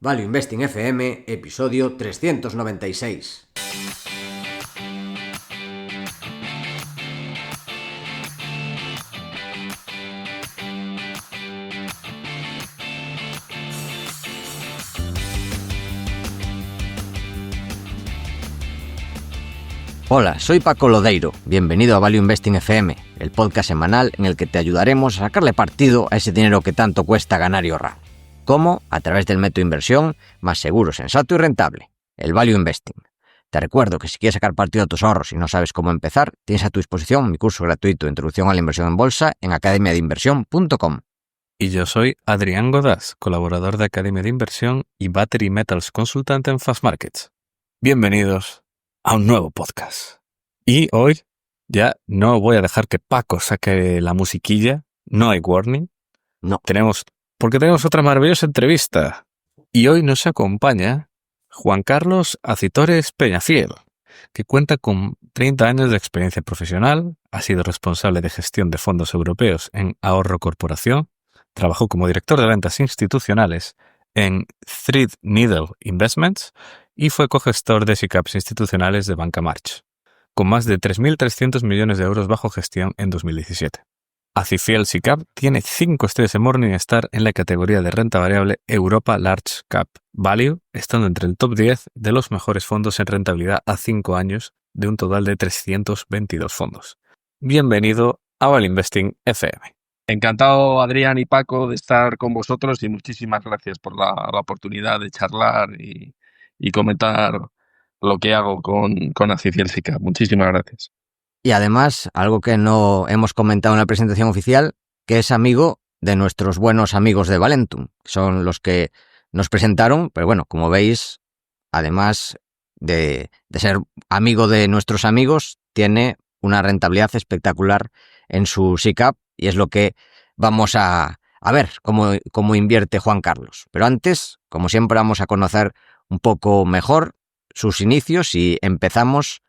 Value Investing FM, episodio 396. Hola, soy Paco Lodeiro. Bienvenido a Value Investing FM, el podcast semanal en el que te ayudaremos a sacarle partido a ese dinero que tanto cuesta ganar y ahorrar. ¿Cómo? A través del método de inversión más seguro, sensato y rentable, el Value Investing. Te recuerdo que si quieres sacar partido a tus ahorros y no sabes cómo empezar, tienes a tu disposición mi curso gratuito de Introducción a la Inversión en Bolsa en academiadeinversión.com. Y yo soy Adrián Godás, colaborador de Academia de Inversión y Battery Metals Consultant en Fast Markets. Bienvenidos a un nuevo podcast. Y hoy ya no voy a dejar que Paco saque la musiquilla, no hay warning. No. Porque tenemos otra maravillosa entrevista. Y hoy nos acompaña Juan Carlos Acitores Peñafiel, que cuenta con 30 años de experiencia profesional, ha sido responsable de gestión de fondos europeos en Ahorro Corporación, trabajó como director de ventas institucionales en Threadneedle Investments y fue cogestor de SICAPs institucionales de Banca March, con más de 3.300 millones de euros bajo gestión en 2017. Acifiel SICAP tiene 5 estrellas en Morningstar en la categoría de renta variable Europa Large Cap Value, estando entre el top 10 de los mejores fondos en rentabilidad a 5 años de un total de 322 fondos. Bienvenido a Value Investing FM. Encantado, Adrián y Paco, de estar con vosotros y muchísimas gracias por la oportunidad de charlar y comentar lo que hago con Acifiel SICAP. Muchísimas gracias. Y además, algo que no hemos comentado en la presentación oficial, que es amigo de nuestros buenos amigos de Valentum. Son los que nos presentaron, pero bueno, como veis, además de ser amigo de nuestros amigos, tiene una rentabilidad espectacular en su SICAP y es lo que vamos a ver cómo invierte Juan Carlos. Pero antes, como siempre, vamos a conocer un poco mejor sus inicios y empezamos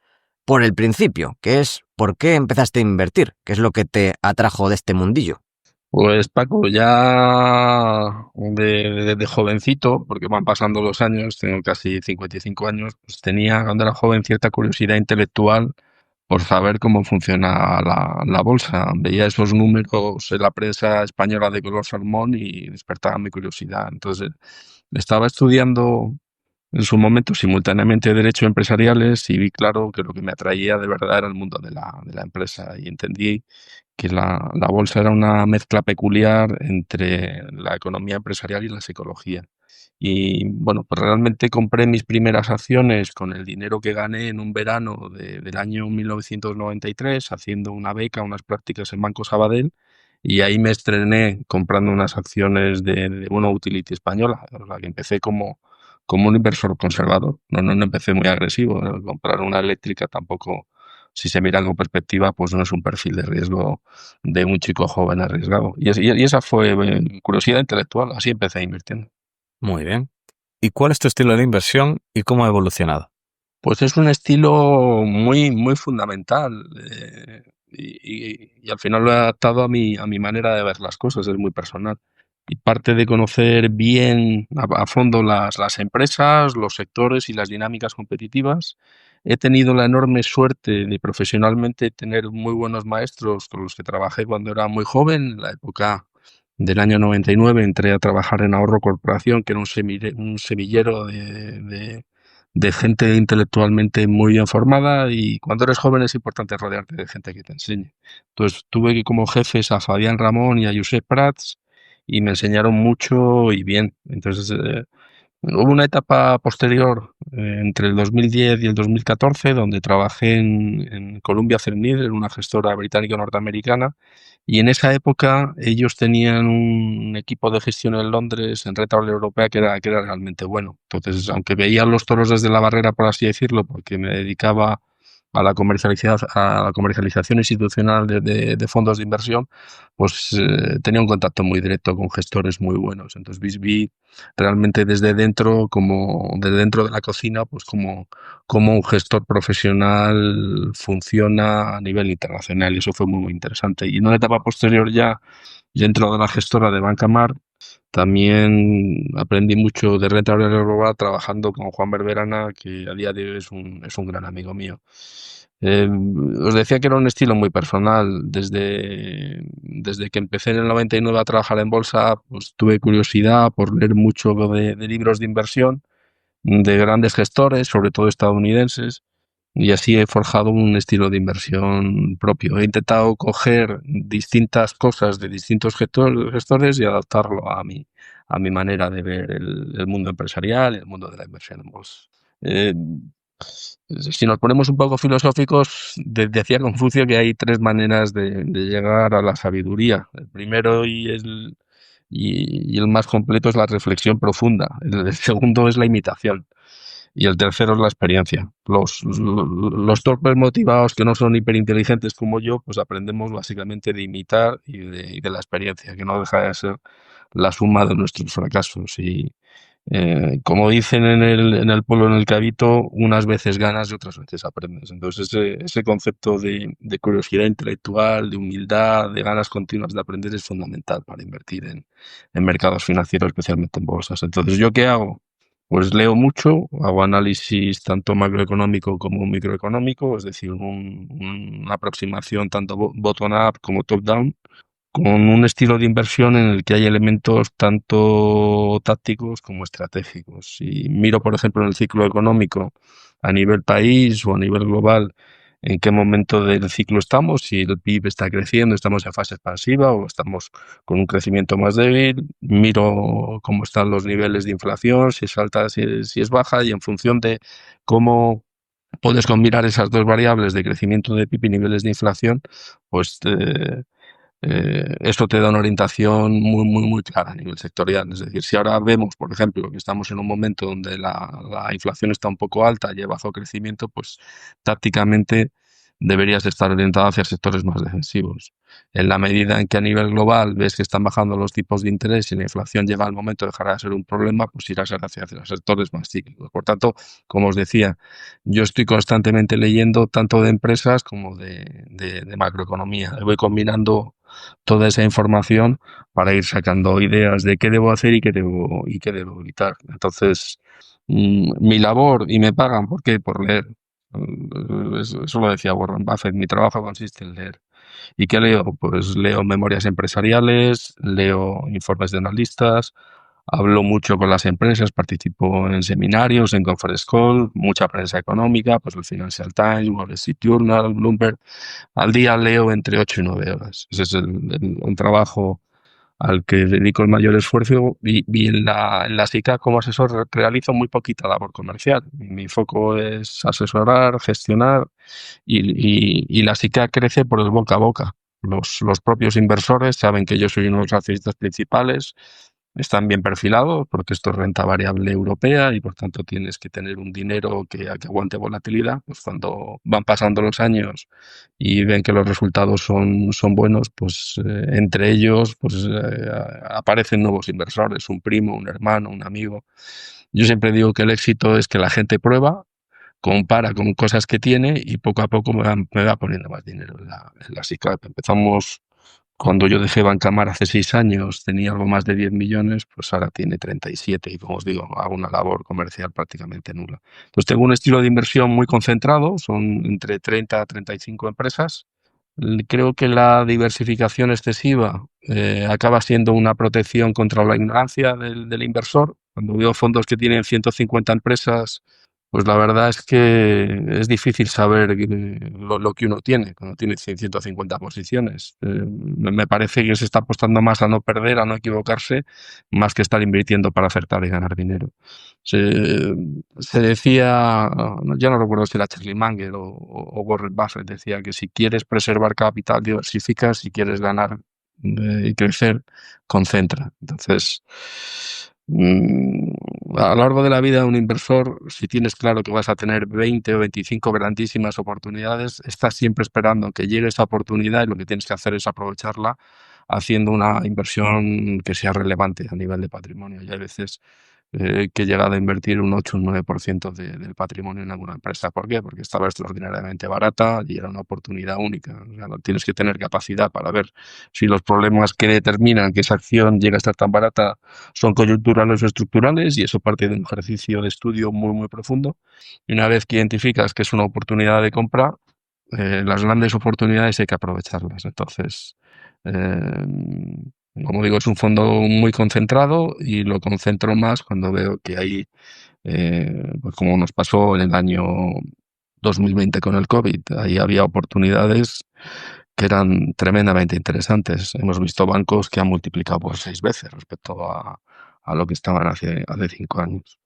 por el principio, que es ¿por qué empezaste a invertir? ¿Qué es lo que te atrajo de este mundillo? Pues Paco, ya de jovencito, porque van pasando los años, tengo casi 55 años, pues tenía cuando era joven cierta curiosidad intelectual por saber cómo funciona la bolsa. Veía esos números en la prensa española de color salmón y despertaba mi curiosidad. Entonces, estaba estudiando en su momento simultáneamente Derecho Empresariales y vi claro que lo que me atraía de verdad era el mundo de la empresa y entendí que la bolsa era una mezcla peculiar entre la economía empresarial y la psicología. Y bueno, pues realmente compré mis primeras acciones con el dinero que gané en un verano del año 1993 haciendo una beca, unas prácticas en Banco Sabadell, y ahí me estrené comprando unas acciones de una utility española. O sea, que empecé como un inversor conservador. No empecé muy agresivo. Comprar una eléctrica tampoco, si se mira con perspectiva, pues no es un perfil de riesgo de un chico joven arriesgado. Y esa fue curiosidad intelectual. Así empecé invirtiendo. Muy bien. ¿Y cuál es tu estilo de inversión y cómo ha evolucionado? Pues es un estilo muy, muy fundamental y al final lo he adaptado a mi manera de ver las cosas, es muy personal. Y parte de conocer bien a fondo las empresas, los sectores y las dinámicas competitivas, he tenido la enorme suerte de profesionalmente tener muy buenos maestros con los que trabajé cuando era muy joven, en la época del año 99 entré a trabajar en Ahorro Corporación, que era un semillero de gente intelectualmente muy bien formada, y cuando eres joven es importante rodearte de gente que te enseñe. Entonces tuve como jefes a Fabián Ramón y a Josep Prats y me enseñaron mucho y bien. Entonces hubo una etapa posterior entre el 2010 y el 2014 donde trabajé en Columbia Threadneedle, en una gestora británico-norteamericana, y en esa época ellos tenían un equipo de gestión en Londres, en rentable europea, que era realmente bueno. Entonces, aunque veía los toros desde la barrera, por así decirlo, porque me dedicaba a la comercialización institucional de fondos de inversión, pues tenía un contacto muy directo con gestores muy buenos. Entonces vi realmente desde dentro de la cocina, pues como un gestor profesional funciona a nivel internacional, y eso fue muy, muy interesante. Y en una etapa posterior ya dentro de la gestora de Banca Mar, También aprendí mucho de renta variable global trabajando con Juan Berberana, que a día de hoy es un gran amigo mío. Os decía que era un estilo muy personal. Desde que empecé en el 99 a trabajar en bolsa, pues tuve curiosidad por leer mucho de libros de inversión de grandes gestores, sobre todo estadounidenses, y así he forjado un estilo de inversión propio. He intentado coger distintas cosas de distintos gestores y adaptarlo a mi manera de ver el mundo empresarial y el mundo de la inversión en bolsa. Eh, si nos ponemos un poco filosóficos, decía Confucio que hay tres maneras de llegar a la sabiduría. El primero y el más completo es la reflexión profunda. El segundo es la imitación. Y el tercero es la experiencia. Los torpes motivados que no son hiperinteligentes como yo, pues aprendemos básicamente de imitar y de la experiencia, que no deja de ser la suma de nuestros fracasos. Y como dicen en el pueblo en el que habito, unas veces ganas y otras veces aprendes. Entonces ese concepto de curiosidad intelectual, de humildad, de ganas continuas de aprender es fundamental para invertir en mercados financieros, especialmente en bolsas. Entonces, ¿yo qué hago? Pues leo mucho, hago análisis tanto macroeconómico como microeconómico, es decir, una aproximación tanto bottom-up como top-down, con un estilo de inversión en el que hay elementos tanto tácticos como estratégicos. Si miro, por ejemplo, en el ciclo económico a nivel país o a nivel global, en qué momento del ciclo estamos, si el PIB está creciendo, estamos en fase expansiva o estamos con un crecimiento más débil, miro cómo están los niveles de inflación, si es alta, si es baja, y en función de cómo puedes combinar esas dos variables de crecimiento de PIB y niveles de inflación, pues esto te da una orientación muy clara a nivel sectorial. Es decir, si ahora vemos, por ejemplo, que estamos en un momento donde la inflación está un poco alta, lleva bajo crecimiento, pues tácticamente deberías estar orientado hacia sectores más defensivos. En la medida en que a nivel global ves que están bajando los tipos de interés y la inflación llega al momento de dejar de ser un problema, pues irás hacia los sectores más cíclicos. Por tanto, como os decía, yo estoy constantemente leyendo tanto de empresas como de macroeconomía. Voy combinando toda esa información para ir sacando ideas de qué debo hacer y qué debo evitar. Entonces, mi labor, y me pagan, ¿por qué? Por leer. Eso lo decía Warren Buffett, mi trabajo consiste en leer. ¿Y qué leo? Pues leo memorias empresariales, leo informes de analistas, hablo mucho con las empresas, participo en seminarios, en conference call, mucha prensa económica, pues el Financial Times, Wall Street Journal, Bloomberg. Al día leo entre 8 y 9 horas. Ese es un trabajo al que dedico el mayor esfuerzo y en la SICA como asesor realizo muy poquita labor comercial. Mi foco es asesorar, gestionar y la SICA crece por el boca a boca. Los propios inversores saben que yo soy uno de los accionistas principales, están bien perfilados porque esto es renta variable europea y por tanto tienes que tener un dinero que aguante volatilidad. Pues cuando van pasando los años y ven que los resultados son buenos, pues entre ellos pues aparecen nuevos inversores, un primo, un hermano, un amigo. Yo siempre digo que el éxito es que la gente prueba, compara con cosas que tiene y poco a poco me va poniendo más dinero en la SICAP. Empezamos cuando yo dejé Bancamar hace 6 años, tenía algo más de 10 millones, pues ahora tiene 37 y como os digo, hago una labor comercial prácticamente nula. Entonces tengo un estilo de inversión muy concentrado, son entre 30 a 35 empresas. Creo que la diversificación excesiva acaba siendo una protección contra la ignorancia del inversor. Cuando veo fondos que tienen 150 empresas, pues la verdad es que es difícil saber lo que uno tiene cuando tiene 150 posiciones. Me parece que se está apostando más a no perder, a no equivocarse, más que estar invirtiendo para acertar y ganar dinero. Se decía, ya no recuerdo si era Charlie Munger o Warren Buffett, decía que si quieres preservar capital, diversifica, si quieres ganar y crecer, concentra. Entonces, a lo largo de la vida de un inversor, si tienes claro que vas a tener 20 o 25 grandísimas oportunidades, estás siempre esperando que llegue esa oportunidad y lo que tienes que hacer es aprovecharla haciendo una inversión que sea relevante a nivel de patrimonio. Y hay veces que he llegado a invertir un 8 o un 9% del patrimonio en alguna empresa. ¿Por qué? Porque estaba extraordinariamente barata y era una oportunidad única. O sea, no tienes que tener capacidad para ver si los problemas que determinan que esa acción llega a estar tan barata son coyunturales o estructurales, y eso parte de un ejercicio de estudio muy, muy profundo. Y una vez que identificas que es una oportunidad de compra, las grandes oportunidades hay que aprovecharlas. Entonces, eh, como digo, es un fondo muy concentrado y lo concentro más cuando veo que hay, pues como nos pasó en el año 2020 con el COVID, ahí había oportunidades que eran tremendamente interesantes. Hemos visto bancos que han multiplicado por 6 veces respecto a lo que estaban hace 5 años.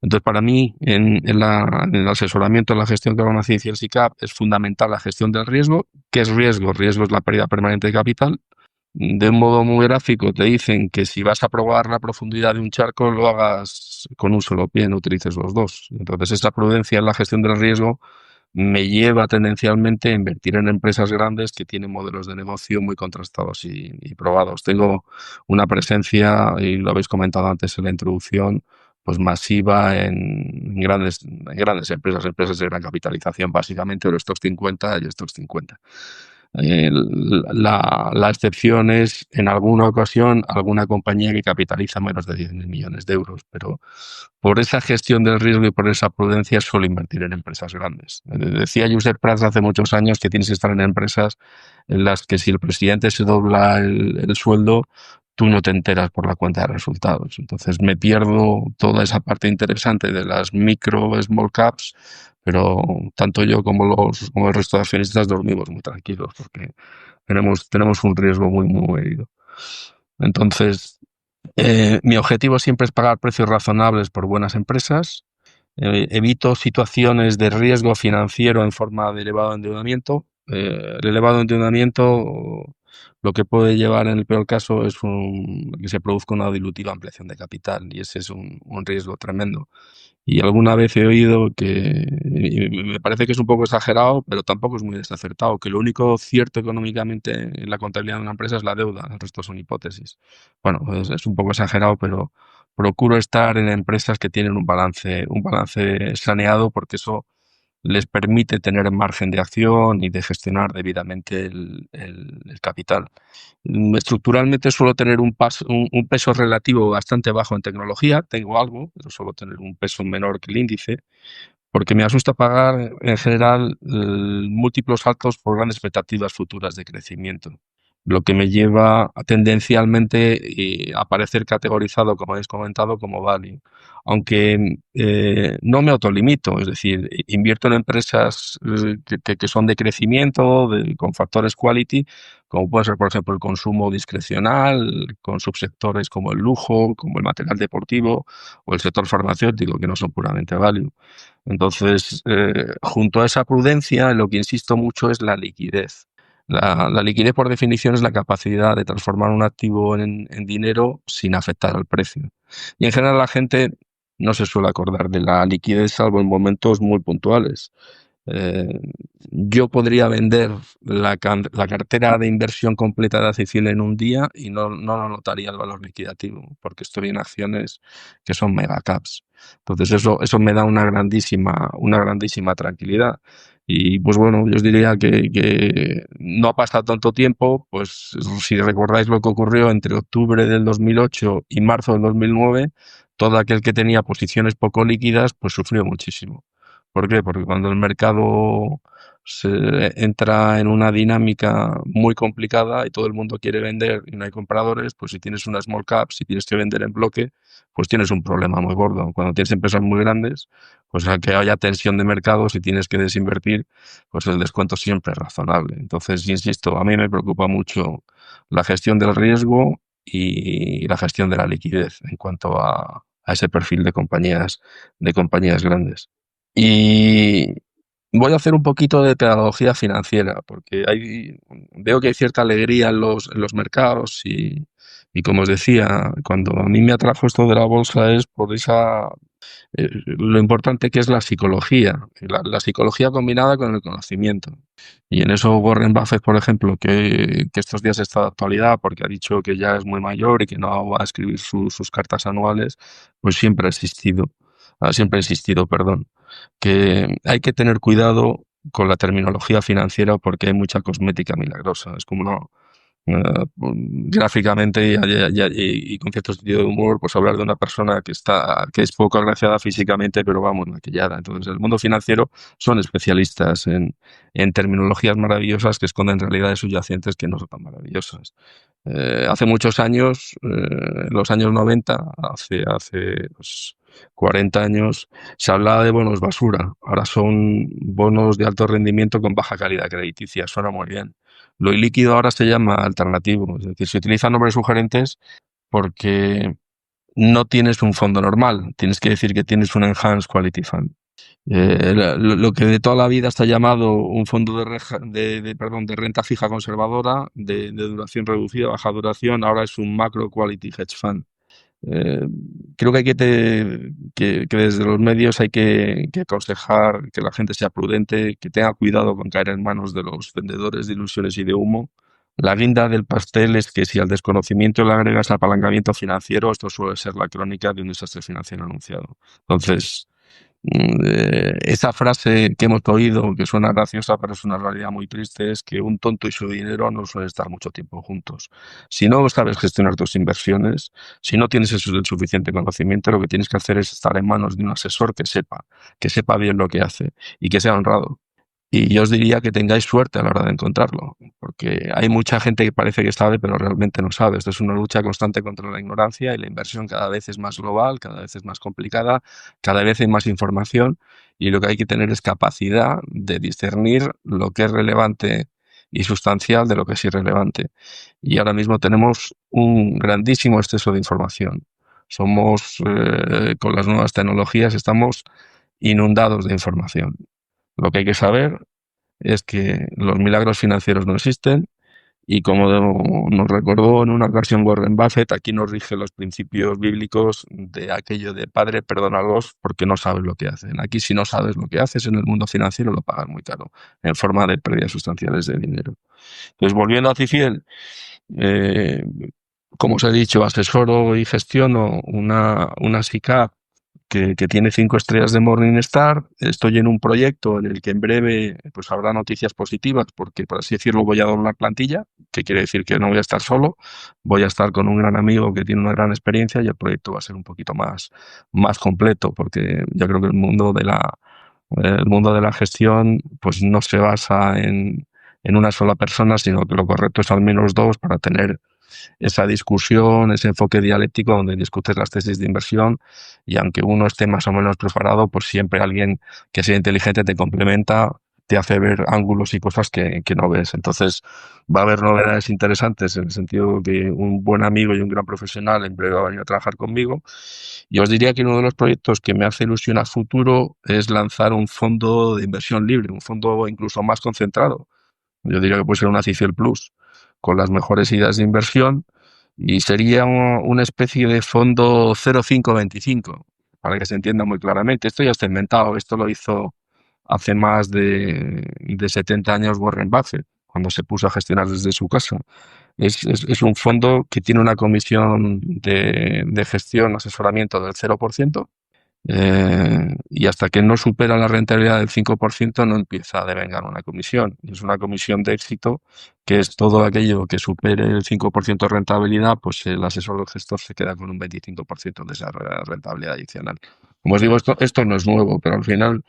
Entonces, para mí, en el asesoramiento, en la gestión que hago en Ciencia SICAP, es fundamental la gestión del riesgo. ¿Qué es riesgo? Riesgo es la pérdida permanente de capital. De un modo muy gráfico, te dicen que si vas a probar la profundidad de un charco, lo hagas con un solo pie, no utilices los dos. Entonces, esa prudencia en la gestión del riesgo me lleva tendencialmente a invertir en empresas grandes que tienen modelos de negocio muy contrastados y probados. Tengo una presencia, y lo habéis comentado antes en la introducción, pues masiva en grandes empresas de gran capitalización, básicamente Eurostoxx 50 y Stoxx 50. La excepción es, en alguna ocasión, alguna compañía que capitaliza menos de 10.000 millones de euros, pero por esa gestión del riesgo y por esa prudencia suelo invertir en empresas grandes. Decía Josep Prats hace muchos años que tienes que estar en empresas en las que si el presidente se dobla el sueldo, tú no te enteras por la cuenta de resultados. Entonces me pierdo toda esa parte interesante de las micro, small caps, pero tanto yo como el resto de accionistas dormimos muy tranquilos porque tenemos un riesgo muy, muy medido. Entonces, mi objetivo siempre es pagar precios razonables por buenas empresas. Evito situaciones de riesgo financiero en forma de elevado endeudamiento. El elevado endeudamiento lo que puede llevar en el peor caso es que se produzca una dilutiva ampliación de capital, y ese es un riesgo tremendo. Y alguna vez he oído que, y me parece que es un poco exagerado, pero tampoco es muy desacertado, que lo único cierto económicamente en la contabilidad de una empresa es la deuda, el resto son hipótesis. Bueno, es un poco exagerado, pero procuro estar en empresas que tienen un balance saneado, porque eso les permite tener margen de acción y de gestionar debidamente el capital. Estructuralmente suelo tener un peso relativo bastante bajo en tecnología, tengo algo, pero suelo tener un peso menor que el índice, porque me asusta pagar en general múltiplos altos por grandes expectativas futuras de crecimiento, lo que me lleva a tendencialmente a aparecer categorizado, como habéis comentado, como value. Aunque no me autolimito, es decir, invierto en empresas que son de crecimiento, con factores quality, como puede ser, por ejemplo, el consumo discrecional, con subsectores como el lujo, como el material deportivo o el sector farmacéutico, que no son puramente value. Entonces, junto a esa prudencia, en lo que insisto mucho es la liquidez. La liquidez, por definición, es la capacidad de transformar un activo en dinero sin afectar al precio. Y en general la gente no se suele acordar de la liquidez salvo en momentos muy puntuales. Eh, yo podría vender la cartera de inversión completa de Acicil en un día y no notaría el valor liquidativo, porque estoy en acciones que son megacaps. Entonces eso me da una grandísima tranquilidad. Y pues bueno, yo os diría que no ha pasado tanto tiempo, pues si recordáis lo que ocurrió entre octubre del 2008 y marzo del 2009, todo aquel que tenía posiciones poco líquidas, pues sufrió muchísimo. ¿Por qué? Porque cuando el mercado se entra en una dinámica muy complicada y todo el mundo quiere vender y no hay compradores, pues si tienes una small cap, si tienes que vender en bloque, pues tienes un problema muy gordo. Cuando tienes empresas muy grandes, pues aunque haya tensión de mercado, si tienes que desinvertir, pues el descuento siempre es razonable. Entonces, insisto, a mí me preocupa mucho la gestión del riesgo y la gestión de la liquidez en cuanto a ese perfil de compañías grandes. Y voy a hacer un poquito de pedagogía financiera, porque veo que hay cierta alegría en los mercados y como os decía, cuando a mí me atrajo esto de la bolsa es por esa Lo importante que es la psicología, la psicología combinada con el conocimiento. Y en eso Warren Buffett, por ejemplo, que estos días está de actualidad porque ha dicho que ya es muy mayor y que no va a escribir sus cartas anuales, pues siempre ha insistido, perdón, que hay que tener cuidado con la terminología financiera porque hay mucha cosmética milagrosa. Es como no, gráficamente y con cierto sentido de humor, pues hablar de una persona que es poco agraciada físicamente, pero va muy maquillada. Entonces, el mundo financiero son especialistas en terminologías maravillosas que esconden realidades subyacentes que no son tan maravillosas. Hace muchos años, en los años 90, hace pues, 40 años, se hablaba de bonos basura. Ahora son bonos de alto rendimiento con baja calidad crediticia. Suena muy bien. Lo ilíquido ahora se llama alternativo, es decir, se utilizan nombres sugerentes porque no tienes un fondo normal, tienes que decir que tienes un Enhanced Quality Fund. Lo que de toda la vida está llamado un fondo de renta fija conservadora, de duración reducida, baja duración, ahora es un Macro Quality Hedge Fund. Eh, Creo que hay que desde los medios hay que aconsejar que la gente sea prudente, que tenga cuidado con caer en manos de los vendedores de ilusiones y de humo. La guinda del pastel es que si al desconocimiento le agregas apalancamiento financiero, esto suele ser la crónica de un desastre financiero anunciado. Entonces, esa frase que hemos oído, que suena graciosa, pero es una realidad muy triste, es que un tonto y su dinero no suelen estar mucho tiempo juntos. Si no sabes gestionar tus inversiones, si no tienes el suficiente conocimiento, lo que tienes que hacer es estar en manos de un asesor que sepa bien lo que hace y que sea honrado. Y yo os diría que tengáis suerte a la hora de encontrarlo, porque hay mucha gente que parece que sabe, pero realmente no sabe. Esto es una lucha constante contra la ignorancia y la inversión cada vez es más global, cada vez es más complicada, cada vez hay más información y lo que hay que tener es capacidad de discernir lo que es relevante y sustancial de lo que es irrelevante. Y ahora mismo tenemos un grandísimo exceso de información. Con las nuevas tecnologías, estamos inundados de información. Lo que hay que saber es que los milagros financieros no existen y como nos recordó en una ocasión Warren Buffett, aquí nos rige los principios bíblicos de aquello de Padre, perdónalos porque no sabes lo que hacen. Aquí si no sabes lo que haces en el mundo financiero lo pagas muy caro, en forma de pérdidas sustanciales de dinero. Entonces, volviendo a Cifiel, eh, como os he dicho, asesoro y gestiono una SICAV que tiene 5 estrellas de Morningstar. Estoy en un proyecto en el que en breve pues habrá noticias positivas porque, por así decirlo, voy a doblar plantilla, que quiere decir que no voy a estar solo, voy a estar con un gran amigo que tiene una gran experiencia y el proyecto va a ser un poquito más completo porque yo creo que el mundo de la gestión pues no se basa en una sola persona, sino que lo correcto es al menos dos para tener esa discusión, ese enfoque dialéctico donde discutes las tesis de inversión y aunque uno esté más o menos preparado, pues siempre alguien que sea inteligente te complementa, te hace ver ángulos y cosas que no ves. Entonces va a haber novedades interesantes en el sentido que un buen amigo y un gran profesional en breve va a venir a trabajar conmigo. Y os diría que uno de los proyectos que me hace ilusión a futuro es lanzar un fondo de inversión libre, un fondo incluso más concentrado. Yo diría que puede ser una Cifiel Plus, con las mejores ideas de inversión y sería una especie de fondo 0,525, para que se entienda muy claramente. Esto ya está inventado, esto lo hizo hace más de 70 años Warren Buffett, cuando se puso a gestionar desde su casa. Es un fondo que tiene una comisión de gestión, asesoramiento del 0%, y hasta que no supera la rentabilidad del 5% no empieza a devengar una comisión. Y es una comisión de éxito, que es todo aquello que supere el 5% de rentabilidad, pues el asesor del gestor se queda con un 25% de esa rentabilidad adicional. Como os digo, esto no es nuevo, pero al final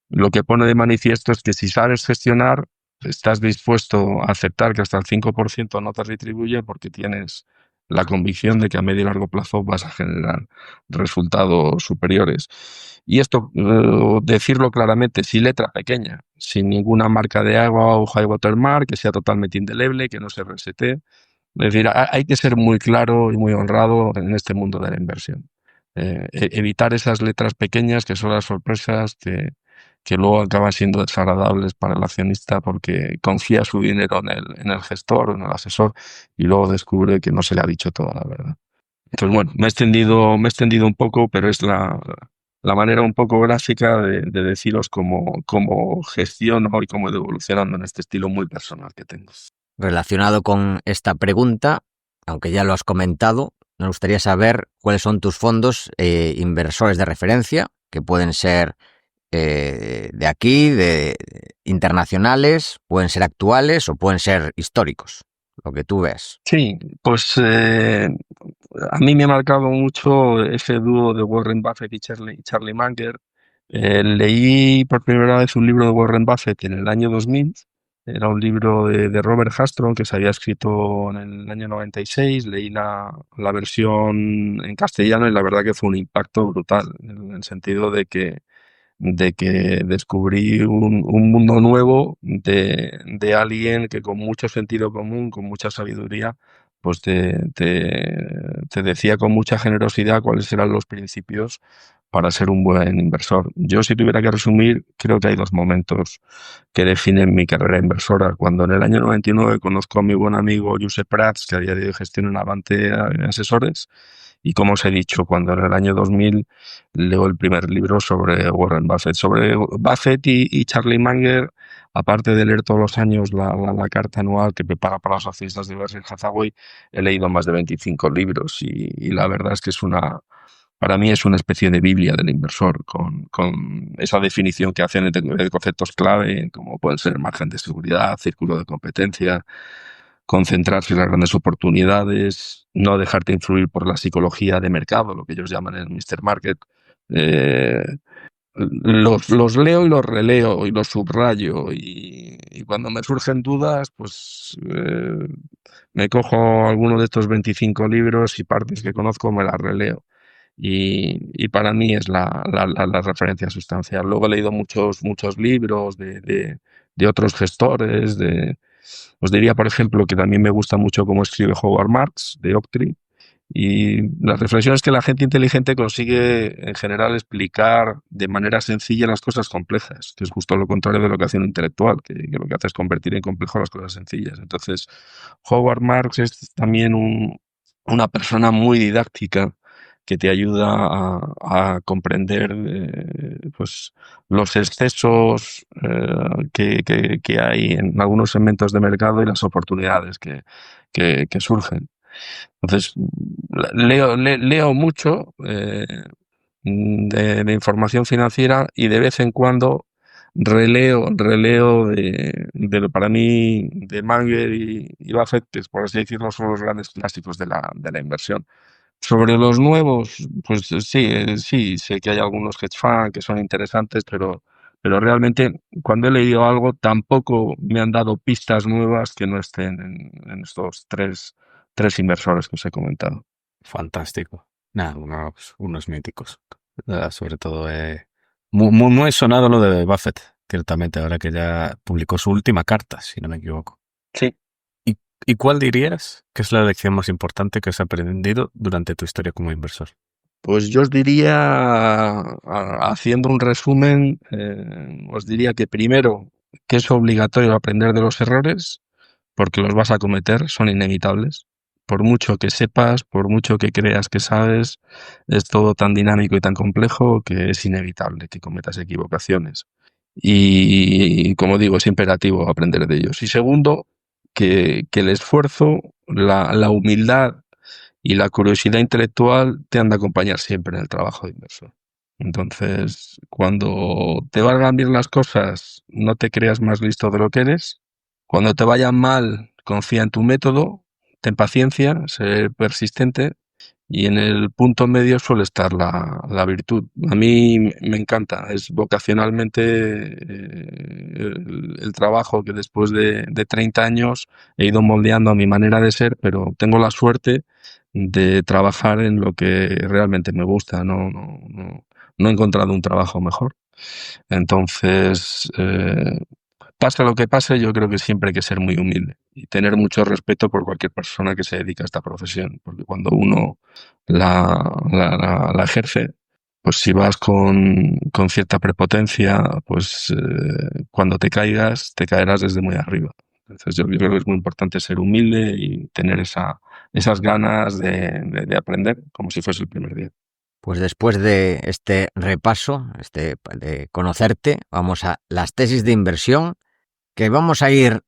lo que pone de manifiesto es que si sabes gestionar, estás dispuesto a aceptar que hasta el 5% no te retribuye porque tienes la convicción de que a medio y largo plazo vas a generar resultados superiores. Y esto, decirlo claramente, sin letra pequeña, sin ninguna marca de agua o high water mark, que sea totalmente indeleble, que no se resete. Es decir, hay que ser muy claro y muy honrado en este mundo de la inversión. Evitar esas letras pequeñas que son las sorpresas que luego acaban siendo desagradables para el accionista porque confía su dinero en el gestor o en el asesor y luego descubre que no se le ha dicho toda la verdad. Entonces, bueno, me he extendido un poco, pero es la manera un poco gráfica de deciros cómo gestiono y cómo he ido evolucionando en este estilo muy personal que tengo. Relacionado con esta pregunta, aunque ya lo has comentado, nos gustaría saber cuáles son tus fondos inversores de referencia, que pueden ser de aquí, de internacionales, pueden ser actuales o pueden ser históricos, lo que tú ves. Sí, pues a mí me ha marcado mucho ese dúo de Warren Buffett y Charlie Munger. Leí por primera vez un libro de Warren Buffett en el año 2000. Era un libro de Robert Hastron que se había escrito en el año 96. Leí la versión en castellano y la verdad que fue un impacto brutal, en el sentido de que descubrí un mundo nuevo de alguien que con mucho sentido común, con mucha sabiduría, pues te decía con mucha generosidad cuáles eran los principios para ser un buen inversor. Yo, si tuviera que resumir, creo que hay dos momentos que definen mi carrera inversora. Cuando en el año 99 conozco a mi buen amigo Josep Prats, que había de gestión en Avante Asesores, y como os he dicho, cuando en el año 2000 leo el primer libro sobre Warren Buffett. Sobre Buffett y Charlie Munger, aparte de leer todos los años la carta anual que prepara para los accionistas de Berkshire Hathaway, he leído más de 25 libros y la verdad es que para mí es una especie de Biblia del inversor, con esa definición que hacen de conceptos clave, como pueden ser margen de seguridad, círculo de competencia, concentrarse en las grandes oportunidades, no dejarte influir por la psicología de mercado, lo que ellos llaman el Mr. Market. Eh, los leo y los releo y los subrayo y cuando me surgen dudas, pues me cojo alguno de estos 25 libros y partes que conozco me las releo. Y para mí es la referencia sustancial. Luego he leído muchos libros de otros gestores. Os diría, por ejemplo, que también me gusta mucho cómo escribe Howard Marks, de Octree. Y las reflexiones que la gente inteligente consigue en general explicar de manera sencilla las cosas complejas, que es justo lo contrario de lo que hace un intelectual, que lo que hace es convertir en complejo las cosas sencillas. Entonces, Howard Marks es también una persona muy didáctica que te ayuda a comprender pues, los excesos que hay en algunos segmentos de mercado y las oportunidades que surgen. Entonces, leo mucho de información financiera y de vez en cuando releo para mí, de Munger y Buffett, que por así decirlo son los grandes clásicos de la inversión. Sobre los nuevos, pues sí, sé que hay algunos hedge funds que son interesantes, pero realmente cuando he leído algo tampoco me han dado pistas nuevas que no estén en estos tres inversores que os he comentado. Fantástico. Nada, unos míticos. Sobre todo, muy sonado lo de Buffett, ciertamente, ahora que ya publicó su última carta, si no me equivoco. Sí. ¿Y cuál dirías que es la lección más importante que has aprendido durante tu historia como inversor? Pues yo os diría, haciendo un resumen, os diría que primero, que es obligatorio aprender de los errores, porque los vas a cometer, son inevitables. Por mucho que sepas, por mucho que creas que sabes, es todo tan dinámico y tan complejo que es inevitable que cometas equivocaciones. Y como digo, es imperativo aprender de ellos. Y segundo, que el esfuerzo, la humildad y la curiosidad intelectual te han de acompañar siempre en el trabajo de inversor. Entonces, cuando te valgan bien las cosas, no te creas más listo de lo que eres. Cuando te vayan mal, confía en tu método, ten paciencia, sé persistente y en el punto medio suele estar la virtud. A mí me encanta, es vocacionalmente el trabajo que después de 30 años he ido moldeando a mi manera de ser, pero tengo la suerte de trabajar en lo que realmente me gusta. No he encontrado un trabajo mejor. Entonces, pase lo que pase, yo creo que siempre hay que ser muy humilde y tener mucho respeto por cualquier persona que se dedica a esta profesión, porque cuando uno la ejerce, pues si vas con cierta prepotencia, pues cuando te caigas, te caerás desde muy arriba. Entonces yo creo que es muy importante ser humilde y tener esas ganas de aprender como si fuese el primer día. Pues después de este repaso, de conocerte, vamos a las tesis de inversión, que vamos a ir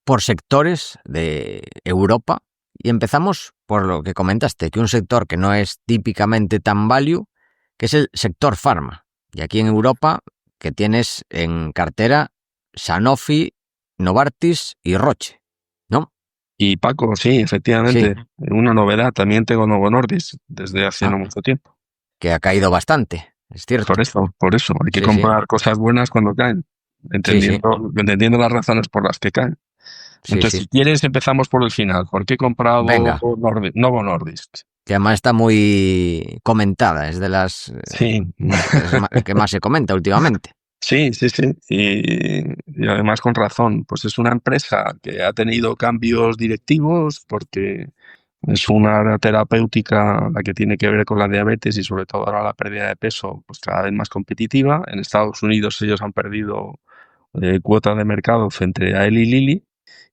por sectores de Europa y empezamos por lo que comentaste, que un sector que no es típicamente tan value, que es el sector farma. Y aquí en Europa, que tienes en cartera Sanofi, Novartis y Roche, ¿no? Y Paco, sí, efectivamente, una novedad, también tengo Novo Nordisk desde hace no mucho tiempo. Que ha caído bastante, es cierto. Por eso, hay que comprar cosas buenas cuando caen, entendiendo las razones por las que caen. Entonces, si quieres, empezamos por el final. ¿Por qué he comprado Novo Nordisk? Que además está muy comentada, es de las que más se comenta últimamente. Sí. Y además con razón. Pues es una empresa que ha tenido cambios directivos porque es una área terapéutica la que tiene que ver con la diabetes y sobre todo ahora la pérdida de peso, pues cada vez más competitiva. En Estados Unidos ellos han perdido cuota de mercado frente a Eli Lilly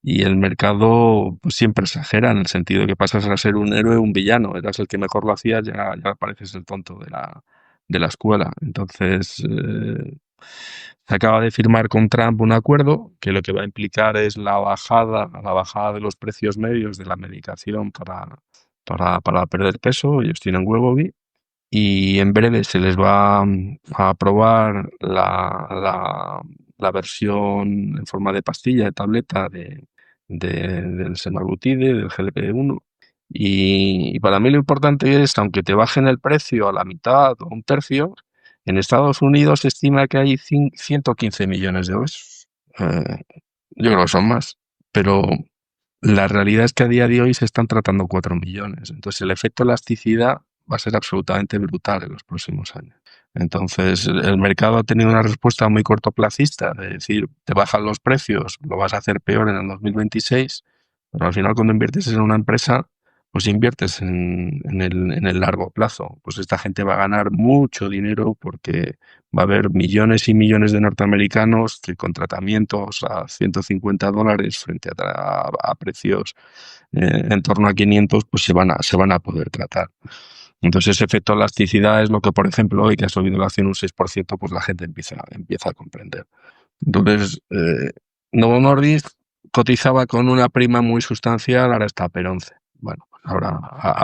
y el mercado pues, siempre exagera en el sentido de que pasas a ser un héroe o un villano. Eras el que mejor lo hacía, ya pareces el tonto de la escuela. Entonces, se acaba de firmar con Trump un acuerdo que lo que va a implicar es la bajada de los precios medios de la medicación para perder peso. Ellos tienen Wegovy y en breve se les va a aprobar la versión en forma de pastilla, de tableta del semaglutide, del GLP-1. Y para mí lo importante es, aunque te bajen el precio a la mitad o un tercio, en Estados Unidos se estima que hay 115 millones de obesos. Yo creo que son más, pero la realidad es que a día de hoy se están tratando 4 millones. Entonces el efecto elasticidad va a ser absolutamente brutal en los próximos años. Entonces el mercado ha tenido una respuesta muy cortoplacista, de decir, te bajan los precios, lo vas a hacer peor en el 2026, pero al final cuando inviertes en una empresa, pues inviertes en el largo plazo. Pues esta gente va a ganar mucho dinero porque va a haber millones y millones de norteamericanos que con tratamientos a $150 frente a precios en torno a 500, pues se van a poder tratar. Entonces ese efecto elasticidad es lo que, por ejemplo, hoy que ha subido la acción un 6%, pues la gente empieza a comprender. Entonces, Novo Nordisk cotizaba con una prima muy sustancial, ahora está a PER 11. Bueno,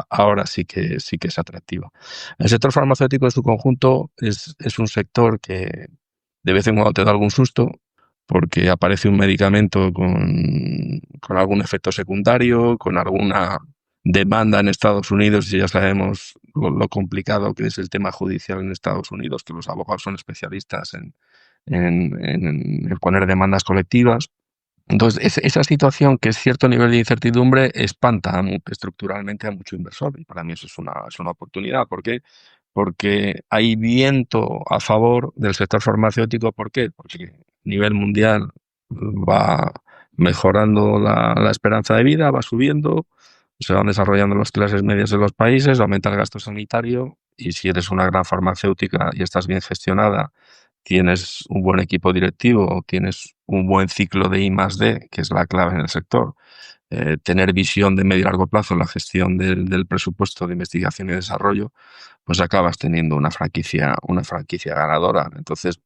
ahora sí que es atractiva. El sector farmacéutico en su conjunto es un sector que de vez en cuando te da algún susto porque aparece un medicamento con algún efecto secundario, con alguna demanda en Estados Unidos, y ya sabemos lo complicado que es el tema judicial en Estados Unidos, que los abogados son especialistas en poner demandas colectivas. Entonces, esa situación, que es cierto nivel de incertidumbre, espanta estructuralmente a mucho inversor. Y para mí eso es una oportunidad. ¿Por qué? Porque hay viento a favor del sector farmacéutico. ¿Por qué? Porque a nivel mundial va mejorando la esperanza de vida, va subiendo, se van desarrollando las clases medias de los países, aumenta el gasto sanitario y si eres una gran farmacéutica y estás bien gestionada, tienes un buen equipo directivo, tienes un buen ciclo de I+D, que es la clave en el sector, tener visión de medio y largo plazo en la gestión del presupuesto de investigación y desarrollo, pues acabas teniendo una franquicia ganadora. Entonces,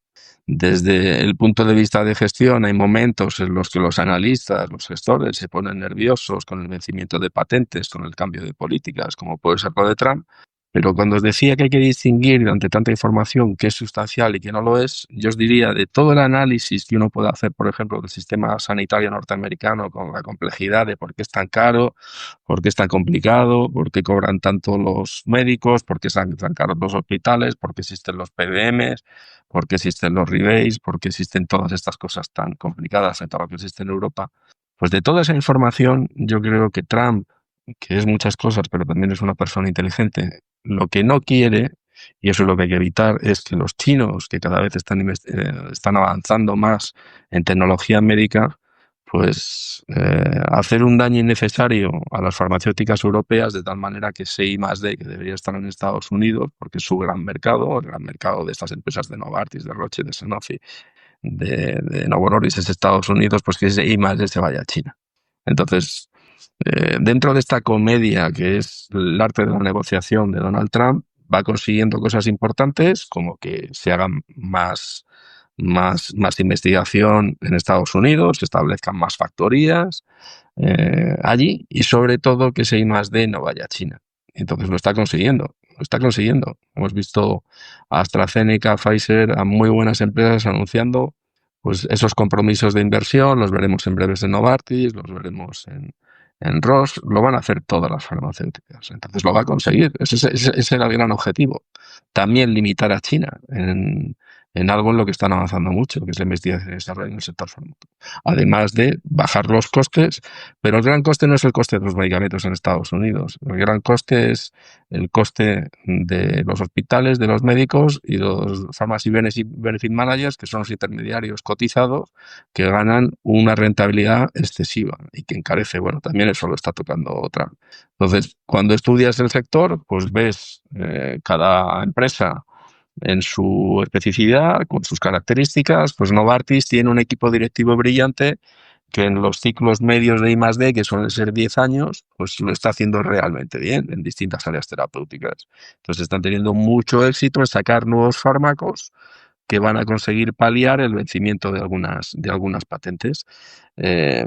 desde el punto de vista de gestión, hay momentos en los que los analistas, los gestores se ponen nerviosos con el vencimiento de patentes, con el cambio de políticas, como puede ser lo de Trump. Pero cuando os decía que hay que distinguir ante tanta información qué es sustancial y qué no lo es, yo os diría de todo el análisis que uno puede hacer, por ejemplo, del sistema sanitario norteamericano, con la complejidad de por qué es tan caro, por qué es tan complicado, por qué cobran tanto los médicos, por qué están tan caros los hospitales, por qué existen los PBMs, por qué existen los rebates, por qué existen todas estas cosas tan complicadas frente a lo que existe en Europa. Pues de toda esa información, yo creo que Trump, que es muchas cosas, pero también es una persona inteligente, lo que no quiere, y eso es lo que hay que evitar, es que los chinos, que cada vez están avanzando más en tecnología médica, pues hacer un daño innecesario a las farmacéuticas europeas de tal manera que ese I+D, que debería estar en Estados Unidos, porque es su gran mercado, el gran mercado de estas empresas de Novartis, de Roche, de Sanofi, de Novo Nordisk es Estados Unidos, pues que ese I+D se vaya a China. Entonces, dentro de esta comedia que es el arte de la negociación de Donald Trump, va consiguiendo cosas importantes, como que se hagan más investigación en Estados Unidos, se establezcan más factorías allí y sobre todo que ese I+D no vaya a China. Entonces lo está consiguiendo, lo está consiguiendo. Hemos visto a AstraZeneca, Pfizer, a muy buenas empresas anunciando pues esos compromisos de inversión, los veremos en breves en Novartis, los veremos en Roche, lo van a hacer todas las farmacéuticas. Entonces lo va a conseguir, ese era el gran objetivo. También limitar a China en algo en lo que están avanzando mucho, que es la investigación y desarrollo en el sector farmacéutico. Además de bajar los costes, pero el gran coste no es el coste de los medicamentos en Estados Unidos. El gran coste es el coste de los hospitales, de los médicos y los pharmacy benefit managers, que son los intermediarios cotizados, que ganan una rentabilidad excesiva y que encarece. Bueno, también eso lo está tocando otra. Entonces, cuando estudias el sector, pues ves cada empresa en su especificidad, con sus características. Pues Novartis tiene un equipo directivo brillante que en los ciclos medios de I+D, que suelen ser 10 años, pues lo está haciendo realmente bien en distintas áreas terapéuticas. Entonces están teniendo mucho éxito en sacar nuevos fármacos que van a conseguir paliar el vencimiento de algunas patentes. Eh,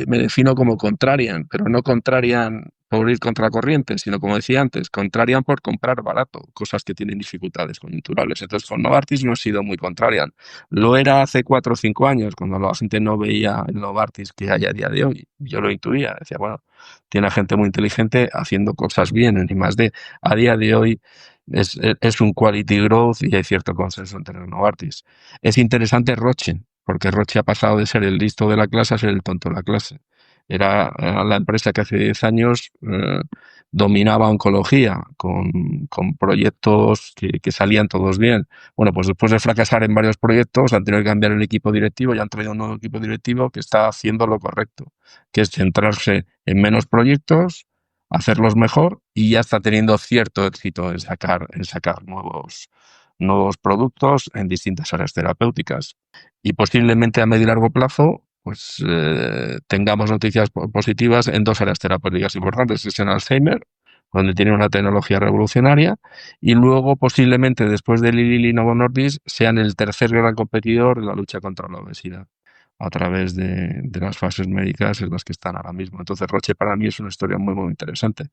me defino como contrarian, pero no contrarian por ir contra corriente, sino como decía antes, contrarian por comprar barato, cosas que tienen dificultades coyunturales. Entonces con Novartis no he sido muy contrarian. Lo era hace 4 o 5 años, cuando la gente no veía el Novartis que hay a día de hoy. Yo lo intuía, decía, bueno, tiene gente muy inteligente haciendo cosas bien en I+D. A día de hoy es un quality growth y hay cierto consenso entre Novartis. Es interesante Roche, porque Roche ha pasado de ser el listo de la clase a ser el tonto de la clase. Era la empresa que hace 10 años dominaba oncología con proyectos que salían todos bien. Bueno, pues después de fracasar en varios proyectos han tenido que cambiar el equipo directivo y han traído un nuevo equipo directivo que está haciendo lo correcto, que es centrarse en menos proyectos, hacerlos mejor y ya está teniendo cierto éxito en sacar nuevos productos en distintas áreas terapéuticas. Y posiblemente a medio y largo plazo pues tengamos noticias positivas en 2 áreas terapéuticas importantes, es en Alzheimer, donde tiene una tecnología revolucionaria, y luego posiblemente después de Lilly y Novo Nordisk sean el tercer gran competidor de la lucha contra la obesidad a través de las fases médicas en las que están ahora mismo. Entonces Roche para mí es una historia muy, muy interesante.